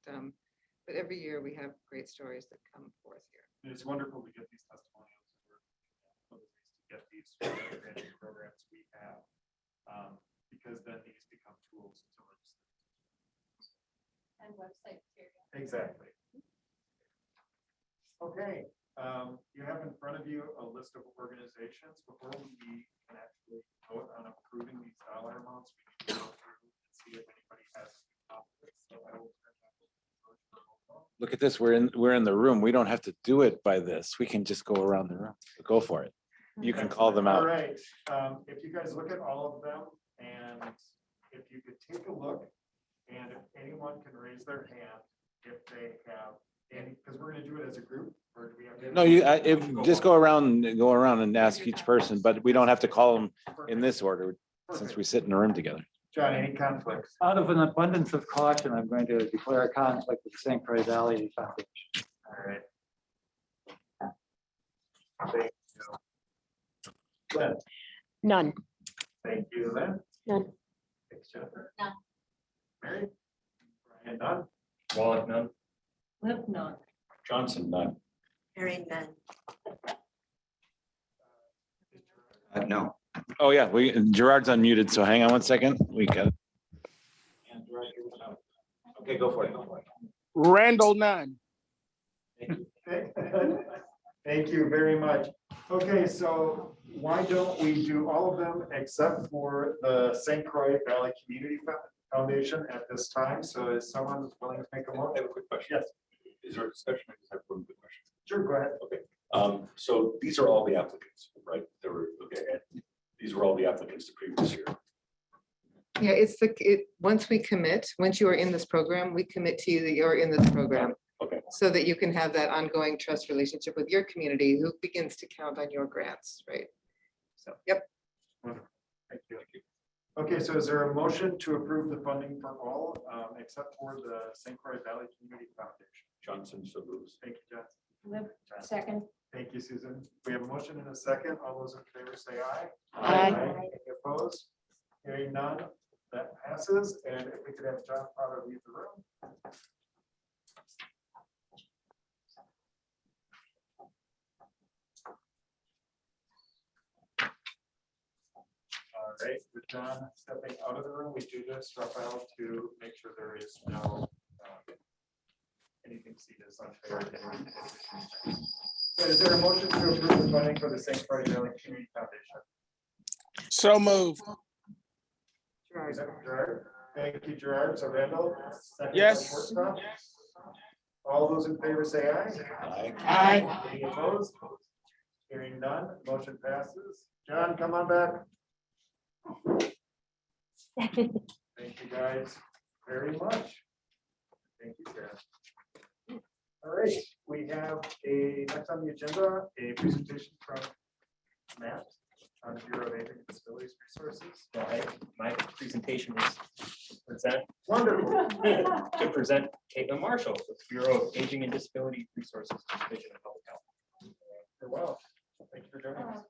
every year we have great stories that come forth here. And it's wonderful to get these testimonials. To get these granting programs we have, because then these become tools to legislate. And website material. Exactly. Okay, you have in front of you a list of organizations. Before we can actually vote on approving these dollar amounts, we need to go through and see if anybody has any conflicts. So I will turn that over to George for roll call. Look at this, we're in the room. We don't have to do it by this. We can just go around the room. Go for it. You can call them All out. right, if you guys look at all of them, and if you could take a look, and if anyone can raise their hand, if they have any, because we're gonna do it as a group, or do we have? No, just go around and ask each person, but we don't have to call them in this order since we sit in a room together. John, any conflicts? Out of an abundance of caution, I'm going to declare a conflict with St. Croix Valley Foundation. All right. Thank you. Glenn, None. thank you, Lynn. None. Thanks, Jennifer. None. Mary? Brian, none. Wallach, none. Lip none. Johnson, none. Hearing none. No. Oh, yeah, Gerard's unmuted, so hang on one second. We got. Okay, go for it. Randall, none. Thank you very much. Okay, so why don't we do all of them except for the St. Croix Valley Community Foundation at this time? So is someone willing to make a motion? I have a quick question. Yes, Is there a discussion? I just have one quick question. sure, go ahead. Okay, so these are all the applicants, right? There were, okay, and these were all the applicants the previous year. Yeah, once we commit, once you are in this program, we commit to you that you're in this program. Okay. So that you can have that ongoing trust relationship with your community who begins to count on your grants, right? So, yep. Thank you. Okay, so is there a motion to approve the funding for all, except for the St. Croix Valley Community Foundation? Johnson, so moves. Thank you, Johnson. Lip second. Thank you, Susan. We have a motion and a second. All those in favor say aye. Aye. Any opposed? Hearing none, that passes. And if we could have John Potter leave the room. right, with John stepping out of the room, we do this, Rafael, to make sure there is no anything seen as unfair. So is there a motion to approve the funding for the St. Croix Valley Community Foundation? So moved. Is that Gerard? Thank you, Gerard. So Randall? second by Yes. Schwartzbach. All those in favor say aye. Aye. Any opposed? Hearing none, motion passes. John, come on back. Thank you guys very much. Thank you, Karen. All right, we have next on the agenda, a presentation from Matt on the Bureau of Aging and Disabilities Resources. My presentation is to present Wonderful. to present Caitlin Marshall with Bureau of Aging and Disability Resources Division of Public Health. Well, thank you for joining us.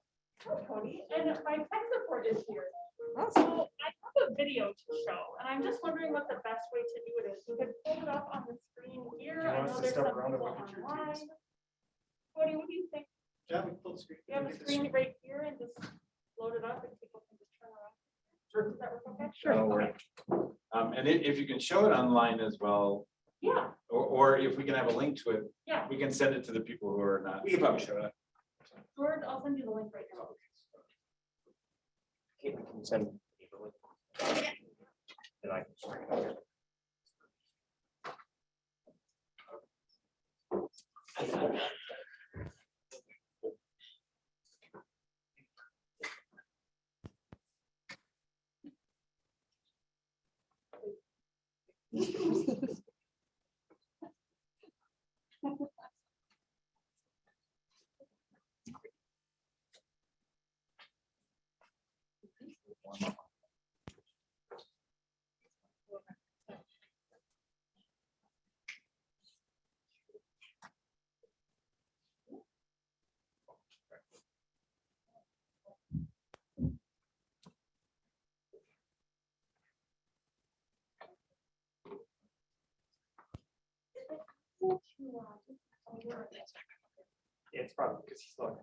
Cody, and my tech support is here. So I have a video to show, and I'm just wondering what the best way to do it is. You could pull it up on the screen here. Do you I want us know to there's step some around and people look at your online. teams? Cody, what do you think? Yeah, we pulled screen. You have a screen right here and just load it up and people can just turn around. Sure. Does that work okay? Sure. Okay. And if you can show it online as well, Yeah, or if we can have a link to it, yeah. we can send it to the people who are not. We can probably show it. George, I'll send you the link right now. Caitlin can send me the link. And I can share it. It's probably because he's not.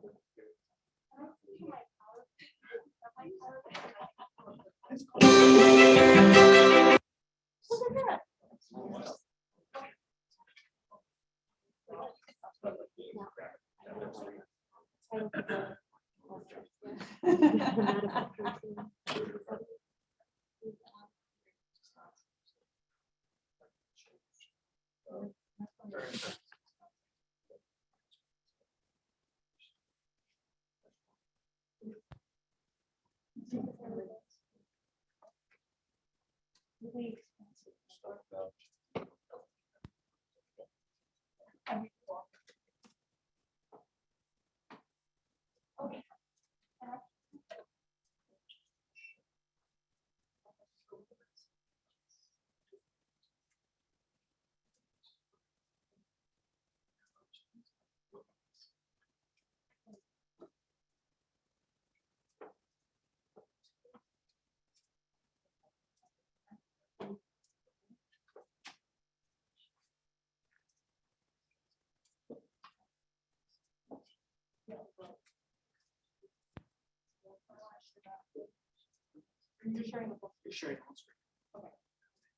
You're sharing the book. You're sharing on screen. Okay.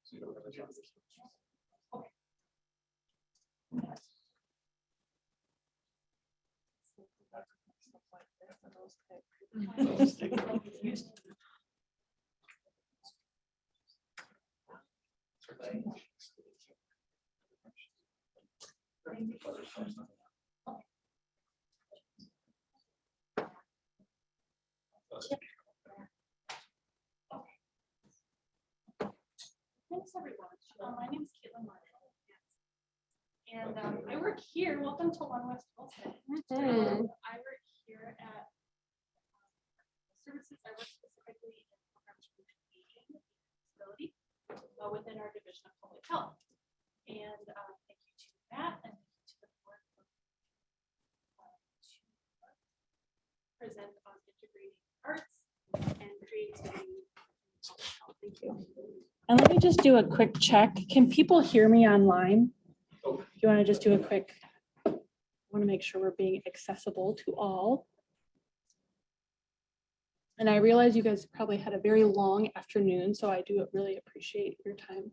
So you don't have a job. Thanks, everyone. My name is Caitlin Martin. And I work here. Welcome to One West Wilson. I work here at services. I work specifically in programs for aging and disability within our division of public health. And thank you to Matt and thank you to the board for to present on integrating arts and creativity. Thank you. And let me just do a quick check. Can people hear me online? Do you want to just do a quick? I want to make sure we're being accessible to all. And I realize you guys probably had a very long afternoon, so I do really appreciate your time.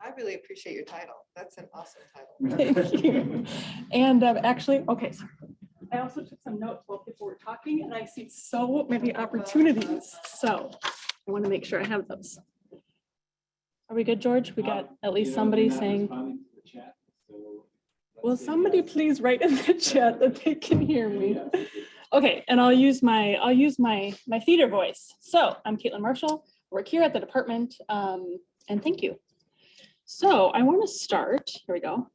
I really appreciate your title. That's an awesome title. Thank you. And actually, okay, so I also took some notes while people were talking, and I see so many opportunities. So I want to make sure I have those. Are we good, George? We got at least somebody saying, will somebody please write in the chat that they can hear me? Okay, and I'll use my theater voice. So I'm Caitlin Marshall, work here at the department, and thank you. So I want to start, here we go.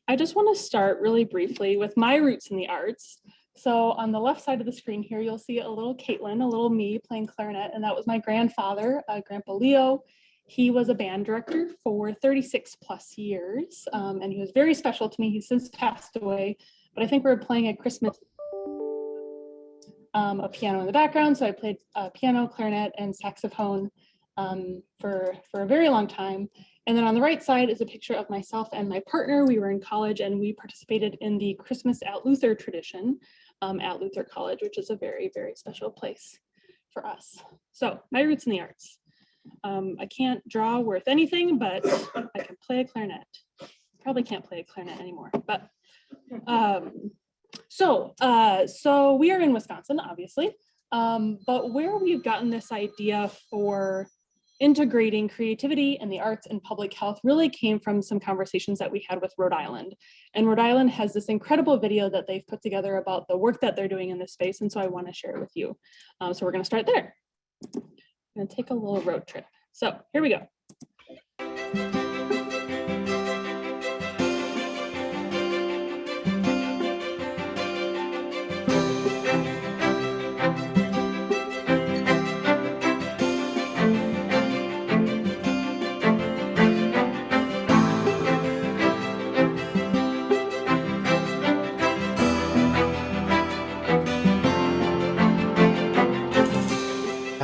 I just want to start really briefly with my roots in the arts. So on the left side of the screen here, you'll see a little Caitlin, a little me playing clarinet, and that was my grandfather, Grandpa Leo. He was a band director for 36 plus years, and he was very special to me. He's since passed away, but I think we were playing at Christmas, a piano in the background. So I played piano, clarinet, and saxophone for a very long time. And then on the right side is a picture of myself and my partner. We were in college and we participated in the Christmas at Luther tradition at Luther College, which is a very, very special place for us. So my roots in the arts. I can't draw worth anything, but I can play a clarinet. Probably can't play a clarinet anymore, but so we are in Wisconsin, obviously, but where we've gotten this idea for integrating creativity and the arts and public health really came from some conversations that we had with Rhode Island. And Rhode Island has this incredible video that they've put together about the work that they're doing in this space. And so I want to share it with you. So we're going to start there. I'm going to take a little road trip. So here we go.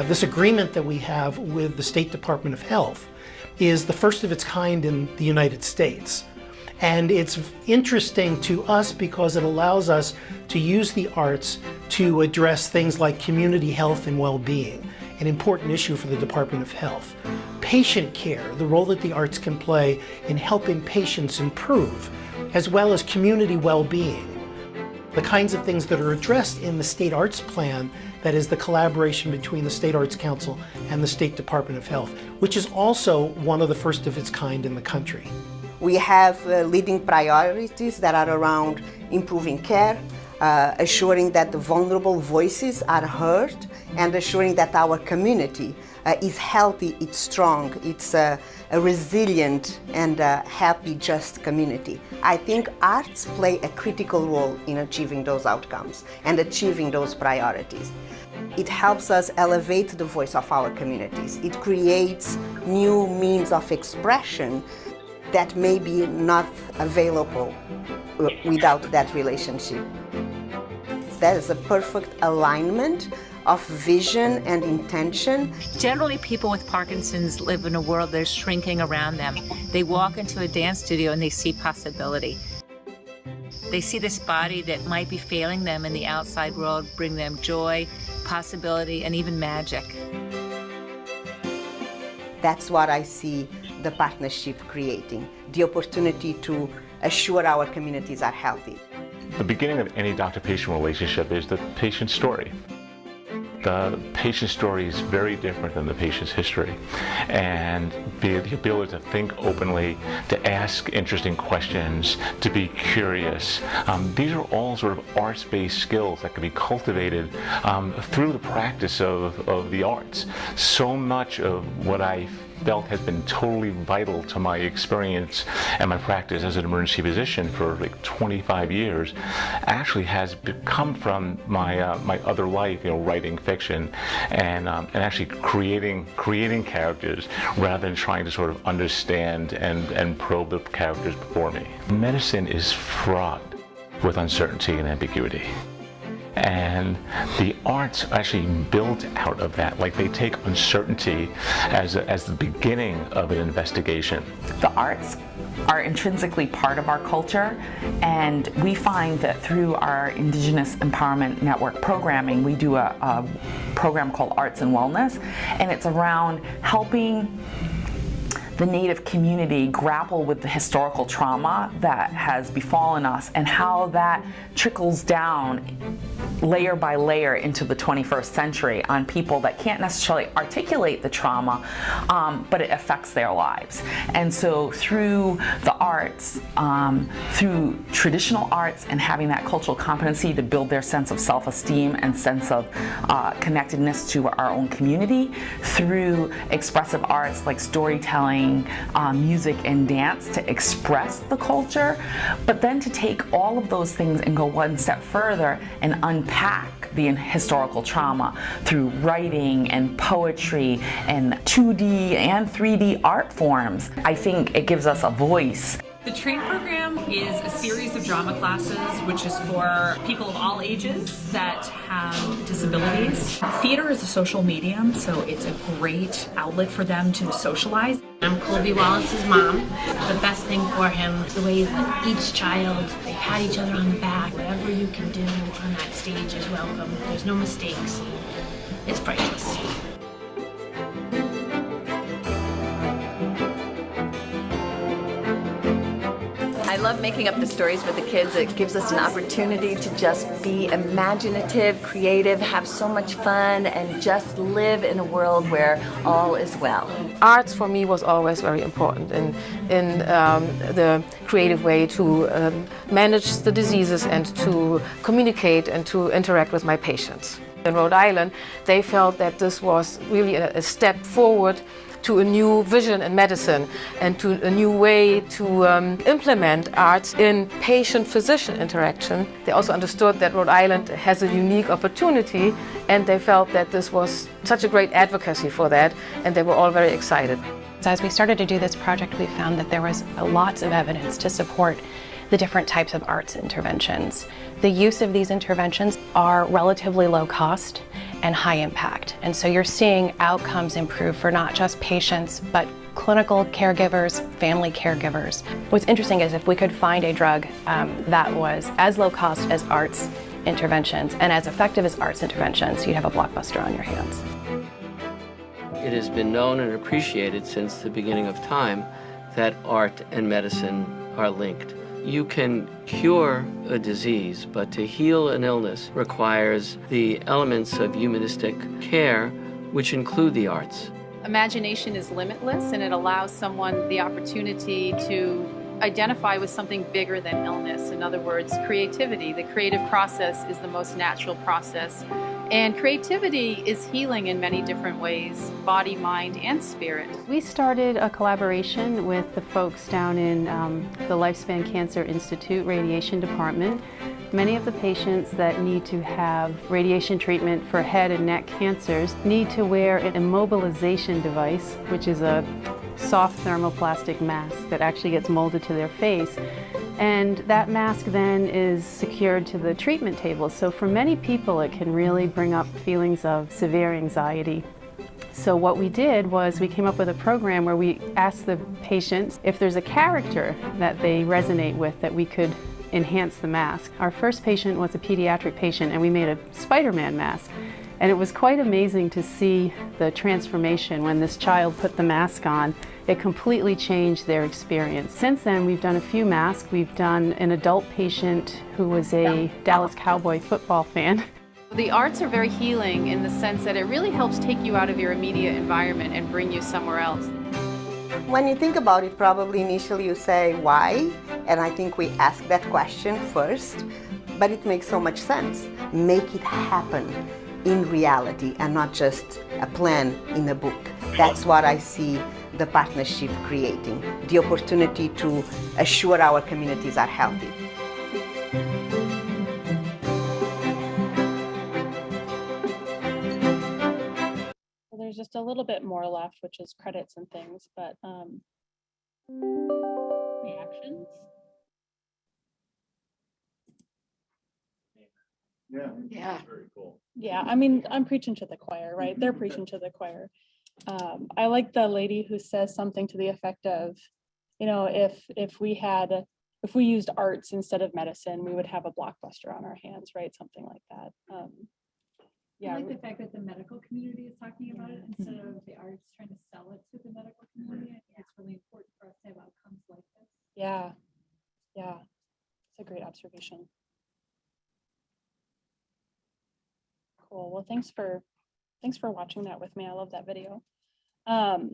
This agreement that we have with the State Department of Health is the first of its kind in the United States. And it's interesting to us because it allows us to use the arts to address things like community health and well-being, an important issue for the Department of Health. Patient care, the role that the arts can play in helping patients improve, as well as community well-being. The kinds of things that are addressed in the State Arts Plan, that is the collaboration between the State Arts Council and the State Department of Health, which is also one of the first of its kind in the country. We have leading priorities that are around improving care, assuring that the vulnerable voices are heard, and assuring that our community is healthy, it's strong, it's a resilient and happy, just community. I think arts play a critical role in achieving those outcomes and achieving those priorities. It helps us elevate the voice of our communities. It creates new means of expression that may be not available without that relationship. That is a perfect alignment of vision and intention. Generally, people with Parkinson's live in a world that's shrinking around them. They walk into a dance studio and they see possibility. They see this body that might be failing them in the outside world, bring them joy, possibility, and even magic. That's what I see the partnership creating, the opportunity to assure our communities are healthy. The beginning of any doctor-patient relationship is the patient's story. The patient's story is very different than the patient's history. And the ability to think openly, to ask interesting questions, to be curious. These are all sort of arts-based skills that can be cultivated through the practice of the arts. So much of what I felt has been totally vital to my experience and my practice as an emergency physician for like 25 years actually has come from my my other life, writing fiction and actually creating characters rather than trying to sort of understand and probe the characters before me. Medicine is fraught with uncertainty and ambiguity. And the arts actually built out of that, like they take uncertainty as the beginning of an investigation. The arts are intrinsically part of our culture, and we find that through our Indigenous Empowerment Network programming, we do a program called Arts and Wellness, and it's around helping the Native community grapple with the historical trauma that has befallen us and how that trickles down layer by layer into the 21st century on people that can't necessarily articulate the trauma, but it affects their lives. And so through the arts, through traditional arts and having that cultural competency to build their sense of self-esteem and sense of connectedness to our own community, through expressive arts like storytelling, music and dance to express the culture, but then to take all of those things and go one step further and unpack the historical trauma through writing and poetry and 2D and 3D art forms. I think it gives us a voice. The TRAIN program is a series of drama classes which is for people of all ages that have disabilities. Theater is a social medium, so it's a great outlet for them to socialize. I'm Colby Wallace's mom. The best thing for him, the way that each child, they pat each other on the back. Whatever you can do on that stage is welcome. There's no mistakes. It's priceless. I love making up the stories with the kids. It gives us an opportunity to just be imaginative, creative, have so much fun, and just live in a world where all is well. Arts for me was always very important in the creative way to manage the diseases and to communicate and to interact with my patients. In Rhode Island, they felt that this was really a step forward to a new vision in medicine and to a new way to implement arts in patient-physician interaction. They also understood that Rhode Island has a unique opportunity, and they felt that this was such a great advocacy for that, and they were all very excited. So as we started to do this project, we found that there was lots of evidence to support the different types of arts interventions. The use of these interventions are relatively low cost and high impact. And so you're seeing outcomes improve for not just patients, but clinical caregivers, family caregivers. What's interesting is if we could find a drug that was as low cost as arts interventions and as effective as arts interventions, you'd have a blockbuster on your hands. It has been known and appreciated since the beginning of time that art and medicine are linked. You can cure a disease, but to heal an illness requires the elements of humanistic care, which include the arts. Imagination is limitless, and it allows someone the opportunity to identify with something bigger than illness. In other words, creativity. The creative process is the most natural process. And creativity is healing in many different ways, body, mind, and spirit. We started a collaboration with the folks down in the Lifespan Cancer Institute Radiation Department. Many of the patients that need to have radiation treatment for head and neck cancers need to wear an immobilization device, which is a soft thermoplastic mask that actually gets molded to their face. And that mask then is secured to the treatment table. So for many people, it can really bring up feelings of severe anxiety. So what we did was we came up with a program where we asked the patients if there's a character that they resonate with that we could enhance the mask. Our first patient was a pediatric patient, and we made a Spider-Man mask. And it was quite amazing to see the transformation when this child put the mask on. It completely changed their experience. Since then, we've done a few masks. We've done an adult patient who was a Dallas Cowboy football fan. The arts are very healing in the sense that it really helps take you out of your immediate environment and bring you somewhere else. When you think about it, probably initially you say, why? And I think we ask that question first, but it makes so much sense. Make it happen in reality and not just a plan in a book. That's what I see the partnership creating, the opportunity to assure our communities are healthy. Well, there's just a little bit more left, which is credits and things, but reactions. Yeah. Very cool. Yeah, I mean, I'm preaching to the choir, right? They're preaching to the choir. I like the lady who says something to the effect of, you know, if we used arts instead of medicine, we would have a blockbuster on our hands, right? Something like that. I like the fact that the medical community is talking about it instead of the arts trying to sell it to the medical community. I think it's really important for us to have outcomes like this. Yeah, yeah, it's a great observation. Cool. Well, thanks for watching that with me. I love that video.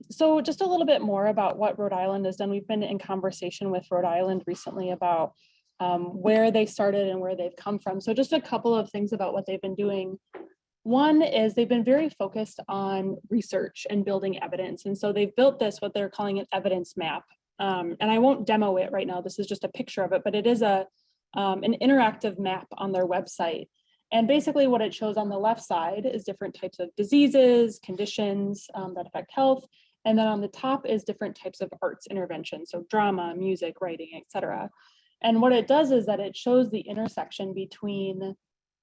So just a little bit more about what Rhode Island has done. We've been in conversation with Rhode Island recently about where they started and where they've come from. So just a couple of things about what they've been doing. One is they've been very focused on research and building evidence. And so they've built this, what they're calling an evidence map. And I won't demo it right now. This is just a picture of it, but it is an interactive map on their website. And basically what it shows on the left side is different types of diseases, conditions that affect health. And then on the top is different types of arts interventions. So drama, music, writing, etc. And what it does is that it shows the intersection between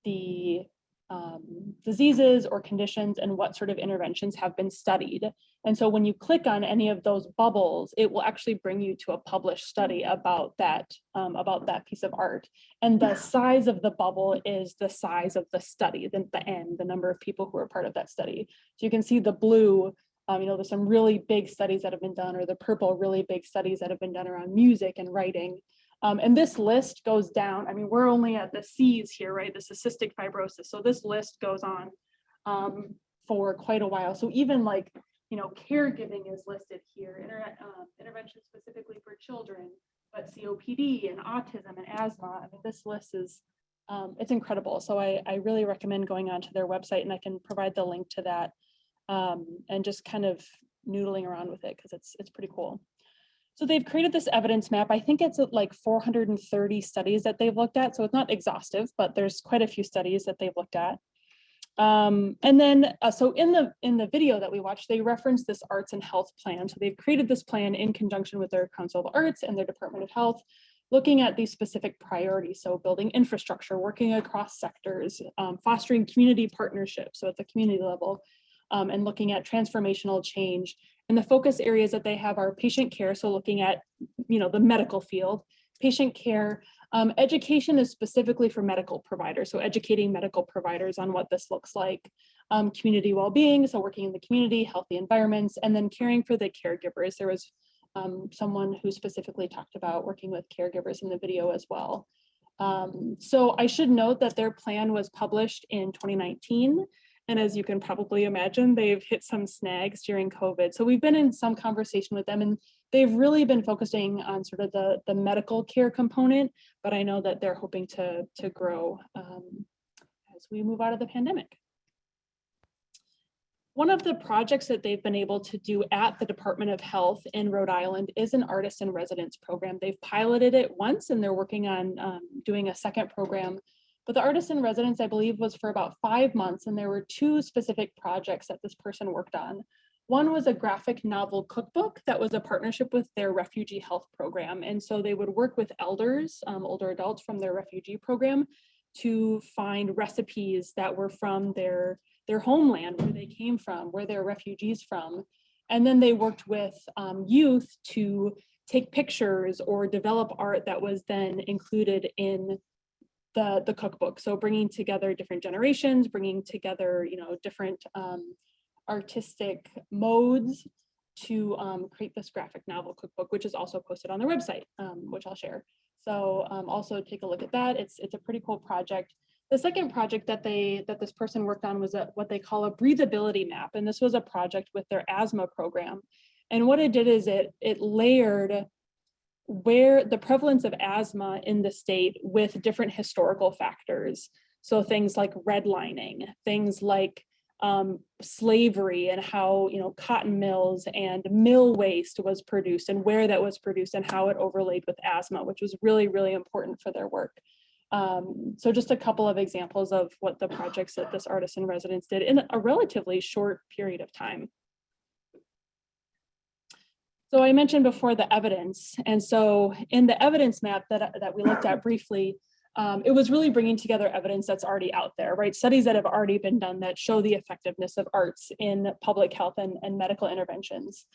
the diseases or conditions and what sort of interventions have been studied. And so when you click on any of those bubbles, it will actually bring you to a published study about that piece of art. And the size of the bubble is the size of the study, the N, the number of people who are part of that study. So you can see the blue, you know, there's some really big studies that have been done, or the purple, really big studies that have been done around music and writing. And this list goes down. I mean, we're only at the C's here, right? This is cystic fibrosis. So this list goes on for quite a while. So even like, you know, caregiving is listed here, intervention specifically for children, but COPD and autism and asthma. I mean, this list is, it's incredible. So I really recommend going onto their website, and I can provide the link to that and just kind of noodling around with it because it's pretty cool. So they've created this evidence map. I think it's like 430 studies that they've looked at. So it's not exhaustive, but there's quite a few studies that they've looked at. And then, so in the video that we watched, they referenced this arts and health plan. So they've created this plan in conjunction with their Council of Arts and their Department of Health, looking at these specific priorities. So building infrastructure, working across sectors, fostering community partnerships, so at the community level, and looking at transformational change. And the focus areas that they have are patient care, so looking at, you know, the medical field, patient care. Education is specifically for medical providers, so educating medical providers on what this looks like. Community well-being, so working in the community, healthy environments, and then caring for the caregivers. There was someone who specifically talked about working with caregivers in the video as well. So I should note that their plan was published in 2019. And as you can probably imagine, they've hit some snags during COVID. So we've been in some conversation with them, and they've really been focusing on sort of the medical care component, but I know that they're hoping to grow as we move out of the pandemic. One of the projects that they've been able to do at the Department of Health in Rhode Island is an artist in residence program. They've piloted it once, and they're working on doing a second program. But the artist in residence, I believe, was for about 5 months, and there were 2 specific projects that this person worked on. One was a graphic novel cookbook that was a partnership with their refugee health program. And so they would work with elders, older adults from their refugee program, to find recipes that were from their homeland, where they came from, where they're refugees from. And then they worked with youth to take pictures or develop art that was then included in the cookbook. So bringing together different generations, bringing together, you know, different artistic modes to create this graphic novel cookbook, which is also posted on their website, which I'll share. So also take a look at that. It's a pretty cool project. The second project that this person worked on was what they call a breathability map. And this was a project with their asthma program. And what it did is it layered where the prevalence of asthma in the state with different historical factors. So things like redlining, things like slavery, and how, you know, cotton mills and mill waste was produced, and where that was produced, and how it overlaid with asthma, which was really, really important for their work. So just a couple of examples of what the projects that this artist in residence did in a relatively short period of time. So I mentioned before the evidence. And so in the evidence map that we looked at briefly, it was really bringing together evidence that's already out there, right? Studies that have already been done that show the effectiveness of arts in public health and medical interventions.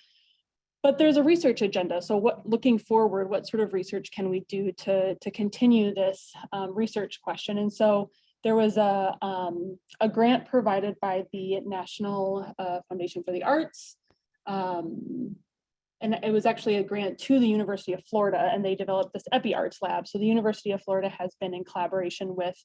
But there's a research agenda. So looking forward, what sort of research can we do to continue this research question? And so there was a grant provided by the National Foundation for the Arts. And it was actually a grant to the University of Florida, and they developed this EpiArts lab. So the University of Florida has been in collaboration with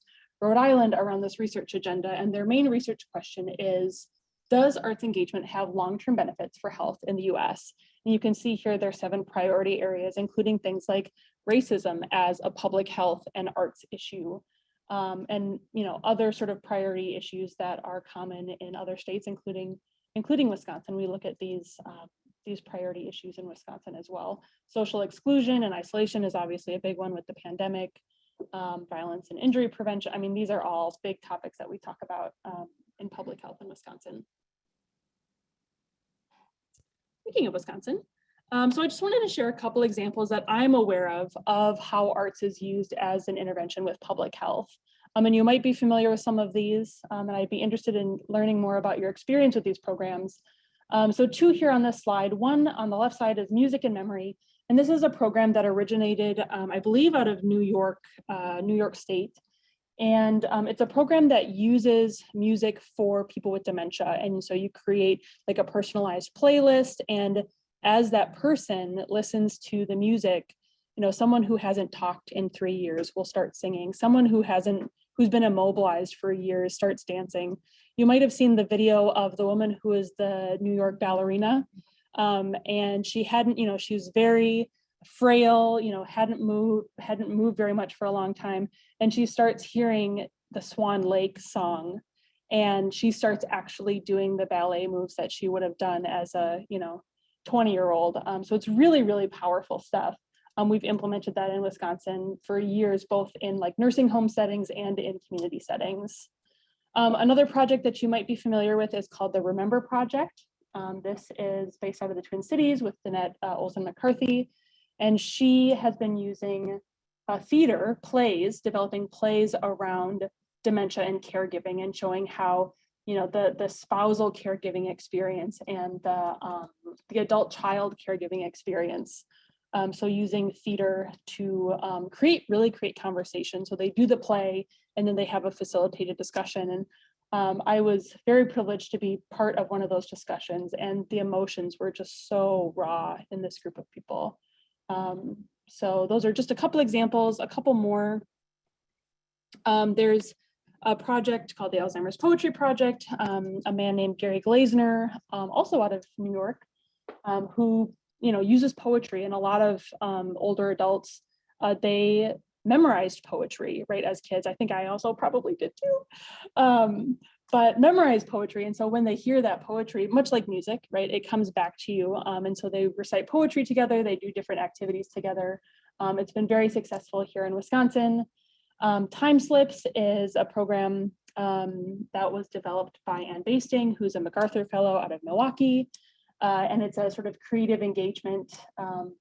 Rhode Island around this research agenda. And their main research question is, does arts engagement have long-term benefits for health in the US? And you can see here there are 7 priority areas, including things like racism as a public health and arts issue. And other sort of priority issues that are common in other states, including Wisconsin. We look at these priority issues in Wisconsin as well. Social exclusion and isolation is obviously a big one with the pandemic. Violence and injury prevention. I mean, these are all big topics that we talk about in public health in Wisconsin. Speaking of Wisconsin, so I just wanted to share a couple examples that I'm aware of how arts is used as an intervention with public health. And you might be familiar with some of these, and I'd be interested in learning more about your experience with these programs. So 2 here on this slide. One on the left side is Music and Memory. And this is a program that originated, I believe, out of New York State. And it's a program that uses music for people with dementia. And so you create like a personalized playlist. And as that person listens to the music, someone who hasn't talked in 3 years will start singing. Someone who's been immobilized for years starts dancing. You might have seen the video of the woman who is the New York ballerina. And she hadn't, she was very frail, hadn't moved very much for a long time. And she starts hearing the Swan Lake song, and she starts actually doing the ballet moves that she would have done as a, 20-year-old. So it's really, really powerful stuff. We've implemented that in Wisconsin for years, both in like nursing home settings and in community settings. Another project that you might be familiar with is called the Remember Project. This is based out of the Twin Cities with Danette Olson McCarthy, and she has been using theater plays, developing plays around dementia and caregiving, and showing how the spousal caregiving experience and the adult child caregiving experience. So using theater to create conversation. So they do the play, and then they have a facilitated discussion. And I was very privileged to be part of one of those discussions, and the emotions were just so raw in this group of people. So those are just a couple examples, a couple more. There's a project called the Alzheimer's Poetry Project. A man named Gary Glazner, also out of New York, who uses poetry, and a lot of older adults, they memorized poetry, right, as kids. I think I also probably did too, but memorized poetry. And so when they hear that poetry, much like music, right, it comes back to you. And so they recite poetry together, they do different activities together. It's been very successful here in Wisconsin. Time Slips is a program that was developed by Ann Basting, who's a MacArthur Fellow out of Milwaukee. And it's a sort of creative engagement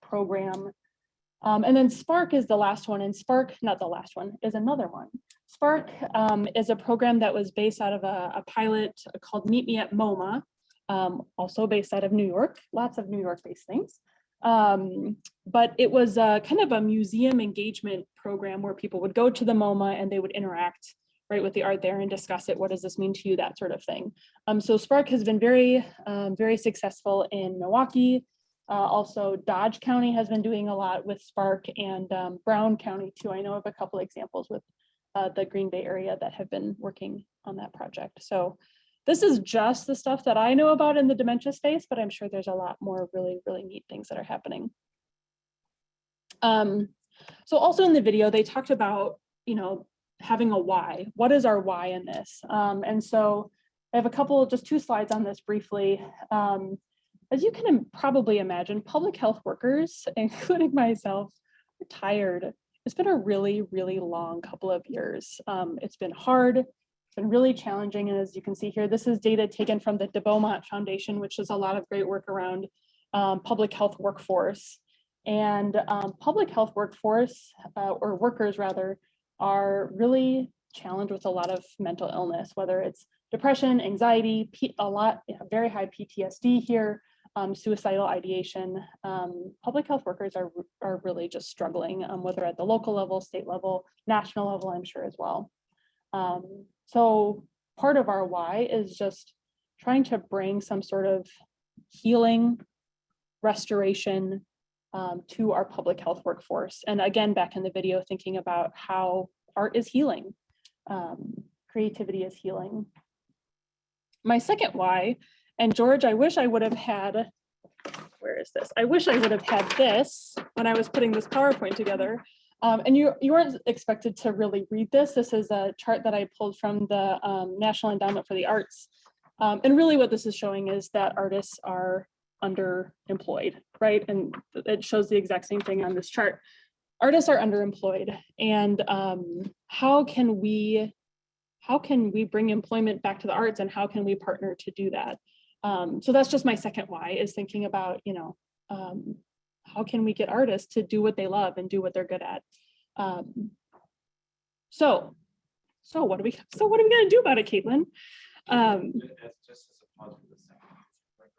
program. And then Spark is the last one, and Spark, not the last one, is another one. Spark is a program that was based out of a pilot called Meet Me at MoMA, also based out of New York, lots of New York-based things. But it was kind of a museum engagement program where people would go to the MoMA and they would interact with the art there and discuss it. What does this mean to you? That sort of thing. So Spark has been very, very successful in Milwaukee. Also, Dodge County has been doing a lot with Spark, and Brown County too. I know of a couple examples with the Green Bay area that have been working on that project. So this is just the stuff that I know about in the dementia space, but I'm sure there's a lot more really, really neat things that are happening. So also in the video, they talked about, having a why. What is our why in this? And so I have just 2 slides on this briefly. As you can probably imagine, public health workers, including myself, are tired. It's been a really, really long couple of years. It's been hard, it's been really challenging. And as you can see here, this is data taken from the De Beaumont Foundation, which does a lot of great work around public health workforce. And public health workforce, or workers rather, are really challenged with a lot of mental illness, whether it's depression, anxiety, very high PTSD here. suicidal ideation. Public health workers are really just struggling, whether at the local level, state level, national level, I'm sure as well. So part of our why is just trying to bring some sort of healing, restoration to our public health workforce. And again, back in the video, thinking about how art is healing, creativity is healing. My second why, and George, I wish I would have had, where is this? I wish I would have had this when I was putting this PowerPoint together. And you weren't expected to really read this. This is a chart that I pulled from the National Endowment for the Arts. And really what this is showing is that artists are underemployed, right? And it shows the exact same thing on this chart. Artists are underemployed, and how can we bring employment back to the arts, and how can we partner to do that? So that's just my second why, is thinking about, how can we get artists to do what they love and do what they're good at? So what are we gonna do about it, Caitlin? Just as a pause for the second.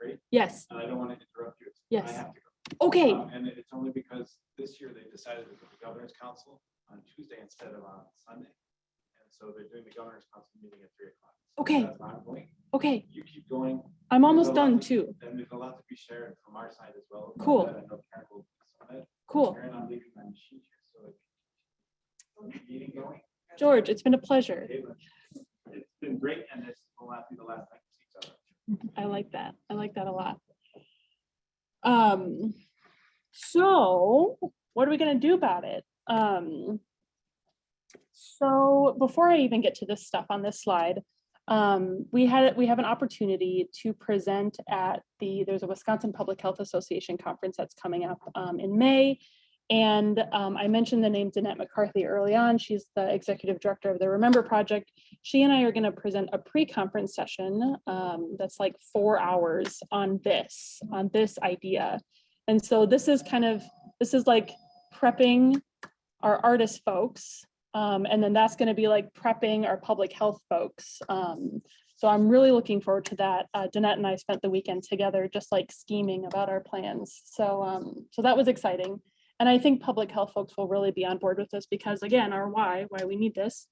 Great. Yes. And I don't want to interrupt you. Yes. I have to go. Okay. And it's only because this year they decided to put the governor's council on Tuesday instead of on Sunday. And so they're doing the governor's council meeting at 3 o'clock. So Okay. that's ongoing. Okay. You keep going. I'm almost There's a lot done to- too. And there's a lot to be shared from our side as well. Cool. I know Karen will do some of it. Cool. Karen, I'm leaving my machine here, so if meeting going. George, it's been a pleasure. It's been great, and this will not be the last time we see each other. I like that. I like that a lot. So what are we gonna do about it? So before I even get to this stuff on this slide, we have an opportunity to present at there's a Wisconsin Public Health Association conference that's coming up in May. And I mentioned the name Danette McCarthy early on. She's the executive director of the Remember Project. She and I are going to present a pre-conference session that's like 4 hours on this idea. And so this is like prepping our artist folks. And then that's going to be like prepping our public health folks. So I'm really looking forward to that. Danette and I spent the weekend together just like scheming about our plans. So that was exciting. And I think public health folks will really be on board with this because, again, our why we need this.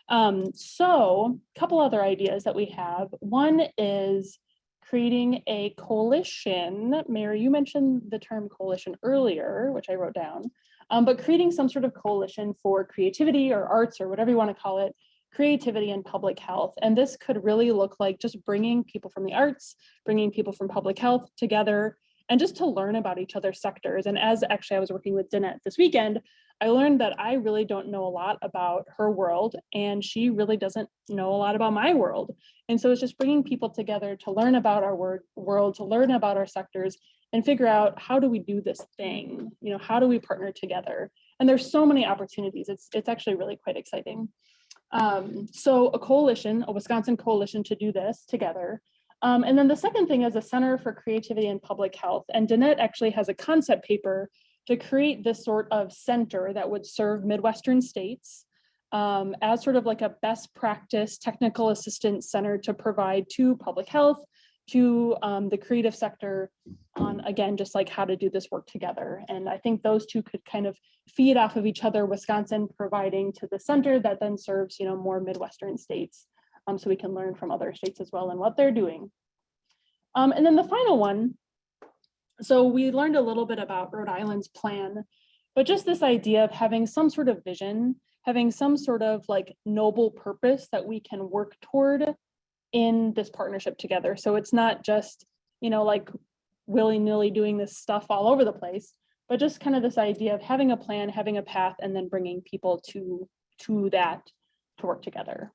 So a couple other ideas that we have. One is creating a coalition. Mary, you mentioned the term coalition earlier, which I wrote down, but creating some sort of coalition for creativity or arts or whatever you want to call it, creativity and public health. And this could really look like just bringing people from the arts, bringing people from public health together, and just to learn about each other's sectors. And as actually I was working with Danette this weekend, I learned that I really don't know a lot about her world, and she really doesn't know a lot about my world. And so it's just bringing people together to learn about our world, to learn about our sectors, and figure out, how do we do this thing? How do we partner together? And there's so many opportunities. It's actually really quite exciting. So a coalition, a Wisconsin coalition to do this together. And then the second thing is a Center for Creativity and Public Health. And Danette actually has a concept paper to create this sort of center that would serve Midwestern states as sort of like a best practice technical assistance center to provide to public health, to the creative sector on, again, just like how to do this work together. And I think those two could kind of feed off of each other, Wisconsin providing to the center that then serves, more Midwestern states. So we can learn from other states as well and what they're doing. And then the final one, so we learned a little bit about Rhode Island's plan, but just this idea of having some sort of vision, having some sort of like noble purpose that we can work toward in this partnership together. So it's not just, like willy-nilly doing this stuff all over the place, but just kind of this idea of having a plan, having a path, and then bringing people to that to work together.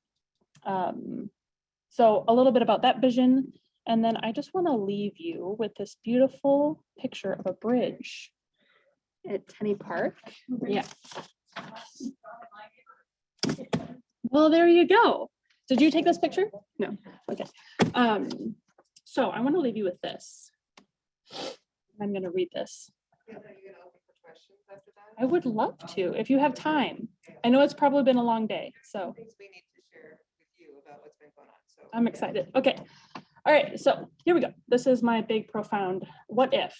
So a little bit about that vision. And then I just want to leave you with this beautiful picture of a bridge at Tenney Park. Yeah. Well, there you go. Did you take this picture? No. Okay. So I want to leave you with this. I'm going to read this. I would love to, if you have time. I know it's probably been a long day, so. Things we need to share with you about what's been going on. So I'm excited. Okay. All right, so here we go. This is my big profound what if.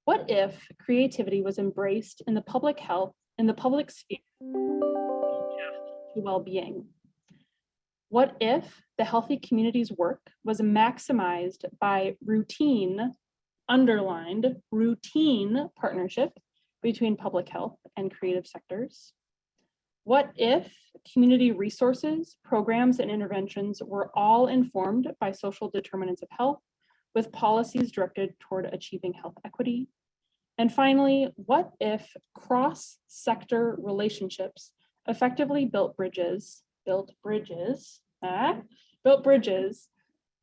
What if creativity was embraced in the public health, in the public sphere to well-being? What if the Healthy Communities work was maximized by routine, underlined routine partnership between public health and creative sectors? What if community resources, programs, and interventions were all informed by social determinants of health, with policies directed toward achieving health equity? And finally, what if cross-sector relationships effectively built bridges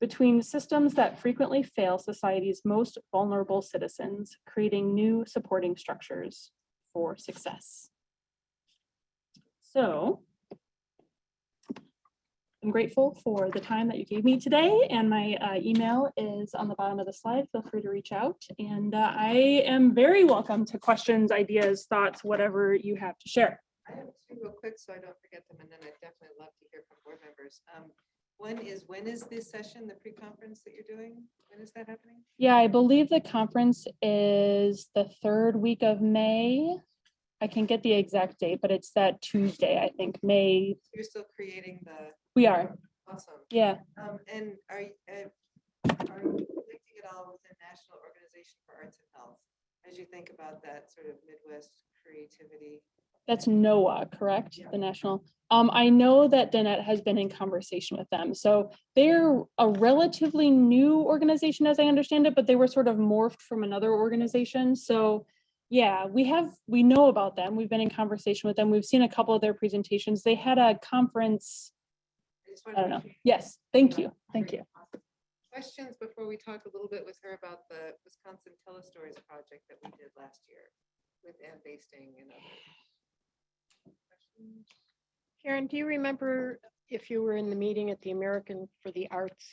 between systems that frequently fail society's most vulnerable citizens, creating new supporting structures for success? So I'm grateful for the time that you gave me today, and my email is on the bottom of the slide. Feel free to reach out, and I am very welcome to questions, ideas, thoughts, whatever you have to share. I have two real quick, so I don't forget them, and then I'd definitely love to hear from board members. When is this session, the pre-conference that you're doing? When is that happening? Yeah, I believe the conference is the 3rd week of May. I can get the exact date, but it's that Tuesday, I think, May. You're still creating the. We are. Awesome. Yeah. And are you connecting it all with the National Organization for Arts and Health as you think about that sort of Midwest creativity? That's NOAA, correct? Yeah. The national. I know that Danette has been in conversation with them. So they're a relatively new organization, as I understand it, but they were sort of morphed from another organization. So yeah, we know about them. We've been in conversation with them. We've seen a couple of their presentations. They had a conference. I don't know. Yes, thank you. Thank you. Questions before we talk a little bit with her about the Wisconsin Telestories project that we did last year with Ann Basting and others. Questions? Karen, do you remember if you were in the meeting at the American for the Arts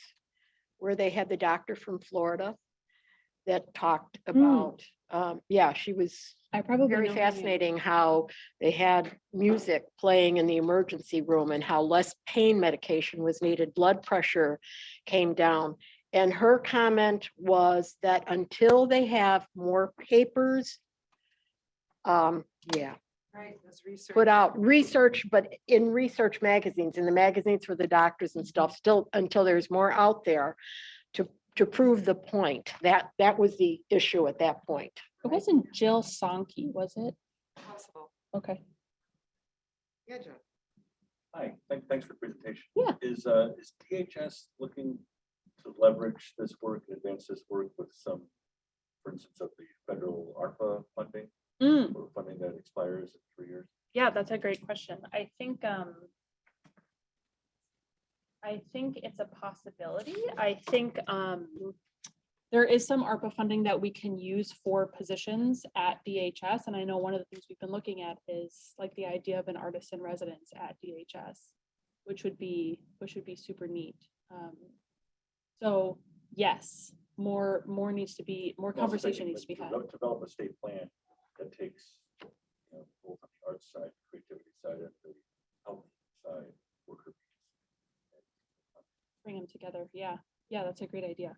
where they had the doctor from Florida that talked about, yeah, she was very fascinating how they had music playing in the emergency room and how less pain medication was needed, blood pressure came down. And her comment was that until they have more papers, yeah. Right, Put out research, but in research magazines, in the magazines for the doctors and stuff, still until there's more out there to prove the point. That was the issue at that point. It wasn't Jill Sankey, was it? Possible. Okay. Yeah, John. Hi, thanks for the presentation. Yeah. Is DHS looking to leverage this work and advance this work with some, for instance, of the federal ARPA funding? Or funding that expires in 3 years? Yeah, that's a great question. I think it's a possibility. I think there is some ARPA funding that we can use for positions at DHS. And I know one of the things we've been looking at is like the idea of an artist in residence at DHS, which would be super neat. So yes, more needs to be, more conversation needs to be had. Develop a state plan that takes, both on the arts side, creativity side, and the health side, worker. Bring them together. Yeah, that's a great idea.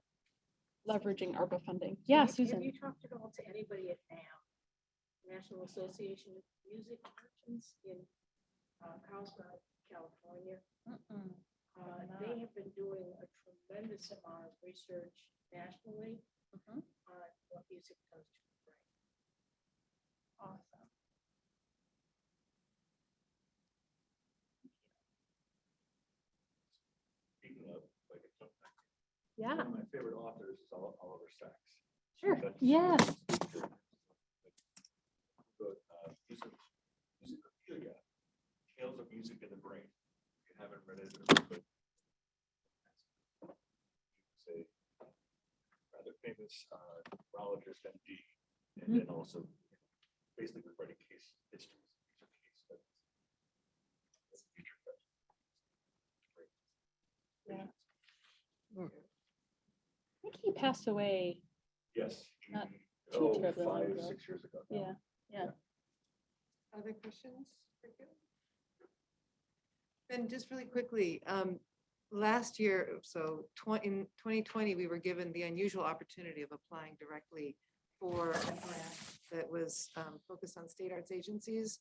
Leveraging ARPA funding. Yeah, Susan. Have you talked at all to anybody at NAM, National Association of Music Merchants in Carlsbad, California? They have been doing a tremendous amount of research nationally on what music does to the brain. Awesome. Speaking of, like, Yeah. one of my favorite authors is Oliver Sacks. Sure. That's- Yes. Wrote, Musicophilia, Tales of Music in the Brain. If you haven't read it, but he's a rather famous neurologist, MD, and then also basically writing case histories, case studies. Yeah. I think he passed away. Yes. Not too terribly long 5, ago. 6 years ago. now. Yeah. Other questions? For you? And just really quickly, last year, so in 2020, we were given the unusual opportunity of applying directly for a grant that was focused on state arts agencies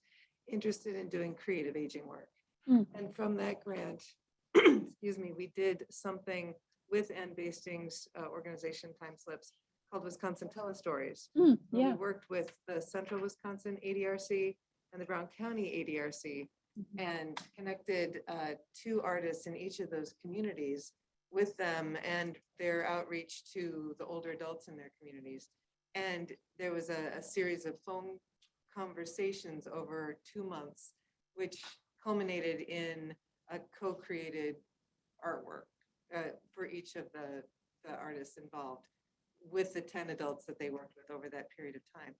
interested in doing creative aging work. And from that grant, excuse me, we did something with Ann Basting's organization Time Slips called Wisconsin Telestories. Yeah. We worked with the Central Wisconsin ADRC and the Brown County ADRC and connected 2 artists in each of those communities with them and their outreach to the older adults in their communities. And there was a series of phone conversations over 2 months, which culminated in a co-created artwork for each of the artists involved with the 10 adults that they worked with over that period of time.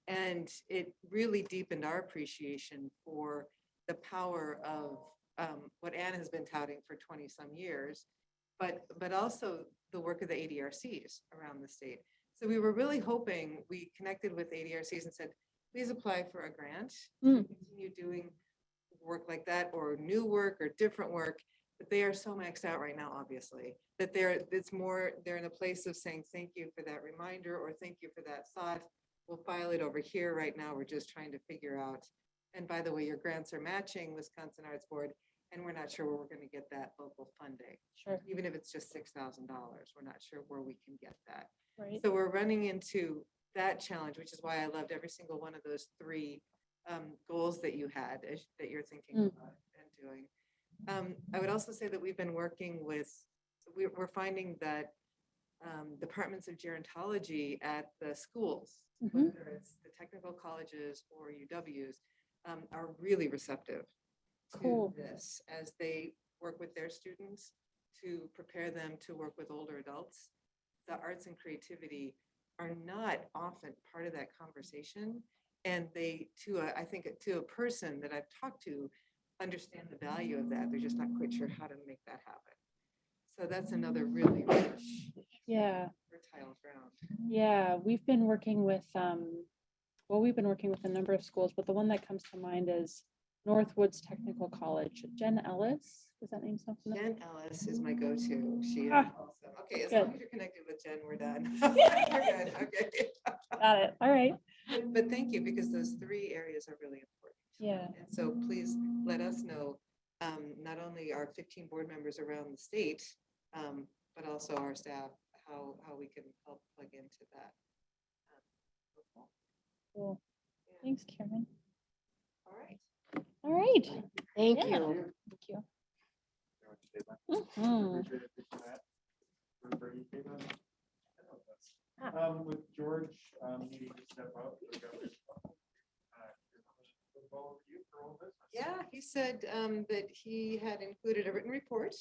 And it really deepened our appreciation for the power of what Anne has been touting for 20 some years, but also the work of the ADRCs around the state. So we were really hoping, we connected with ADRCs and said, please apply for a grant to continue doing work like that or new work or different work. But they are so maxed out right now, obviously, that they're in a place of saying, thank you for that reminder, or thank you for that thought. We'll file it over here. Right now, we're just trying to figure out. And by the way, your grants are matching Wisconsin Arts Board, and we're not sure where we're going to get that local funding. Sure. Even if it's just $6,000, we're not sure where we can get that. Right. So we're running into that challenge, which is why I loved every single one of those 3 goals that you had, that you're thinking about and doing. I would also say that we've been working with, we're finding that departments of gerontology at the schools, whether it's the technical colleges or UWs, are really receptive to this as they work with their students to prepare them to work with older adults. The arts and creativity are not often part of that conversation. And they, I think to a person that I've talked to, understand the value of that. They're just not quite sure how to make that happen. So that's another really rich, fertile ground. Yeah, we've been working with, we've been working with a number of schools, but the one that comes to mind is Northwoods Technical College. Jen Ellis, does that name something? Jen Ellis is my go-to. She is Ah, awesome. Okay, as good. long as you're connected with Jen, we're done. We're good. Okay. Got it. All right. But thank you, because those 3 areas are really important. Yeah. And so please let us know, not only our 15 board members around the state, but also our staff, how we can help plug into that. Cool. Thanks, Karen. All right. All right. Thank Yeah. you. Thank you. With George needing to step up. Yeah, he said that he had included a written report.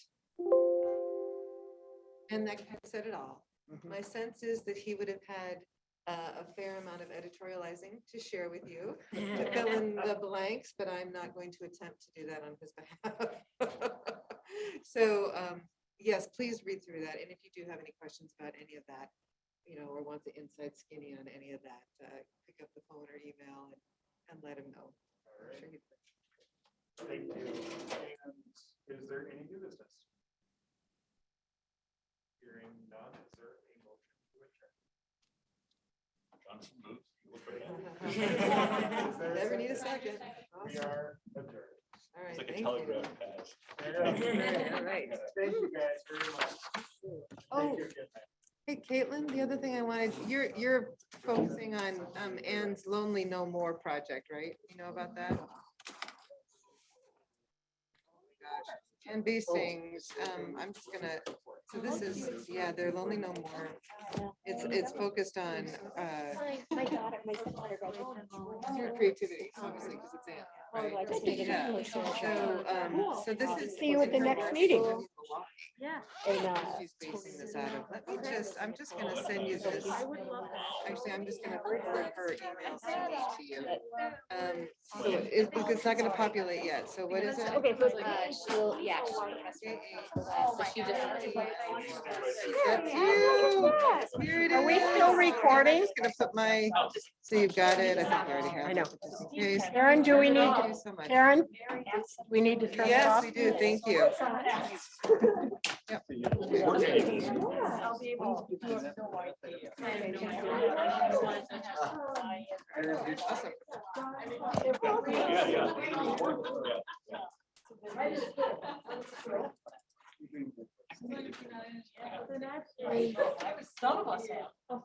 And that kind of said it all. My sense is that he would have had a fair amount of editorializing to share with you, to fill in the blanks, but I'm not going to attempt to do that on his behalf. So yes, please read through that. And if you do have any questions about any of that, or want the inside skinny on any of that, pick up the phone or email and let him know. All right. Thank you. And is there any new business? Hearing none, is there a motion to adjourn? Johnson moves. Is there a Never need a second? second. We are adjourned. All right. It's like a thank telegraph you. pass. All right. Thank you guys very much. Oh, Thank you again. hey, Caitlin, the other thing I wanted, you're focusing on Anne's Lonely No More project, right? You know about that? And Bastings, I'm just gonna, so this is, yeah, they're Lonely No More. It's focused on My daughter, my stepdaughter graduated from your creativity, obviously, because it's Anne, right? I just needed Yeah. to So this is. See you at the next meeting. Yeah. And, She's basing this out of, I'm just gonna send you this. Actually, I'm just gonna forward her email send this to you. So it's not gonna populate yet, so what is it? Okay, perfect. So she just. That's you. Here it is. Are we still recording? Just gonna put my, so you've got it. I think you already have. I know. it, just in case. Karen, do we need Thank to, you so much. Karen, we need to turn it Yes, off? we do. Thank you. Yep. Some of us have.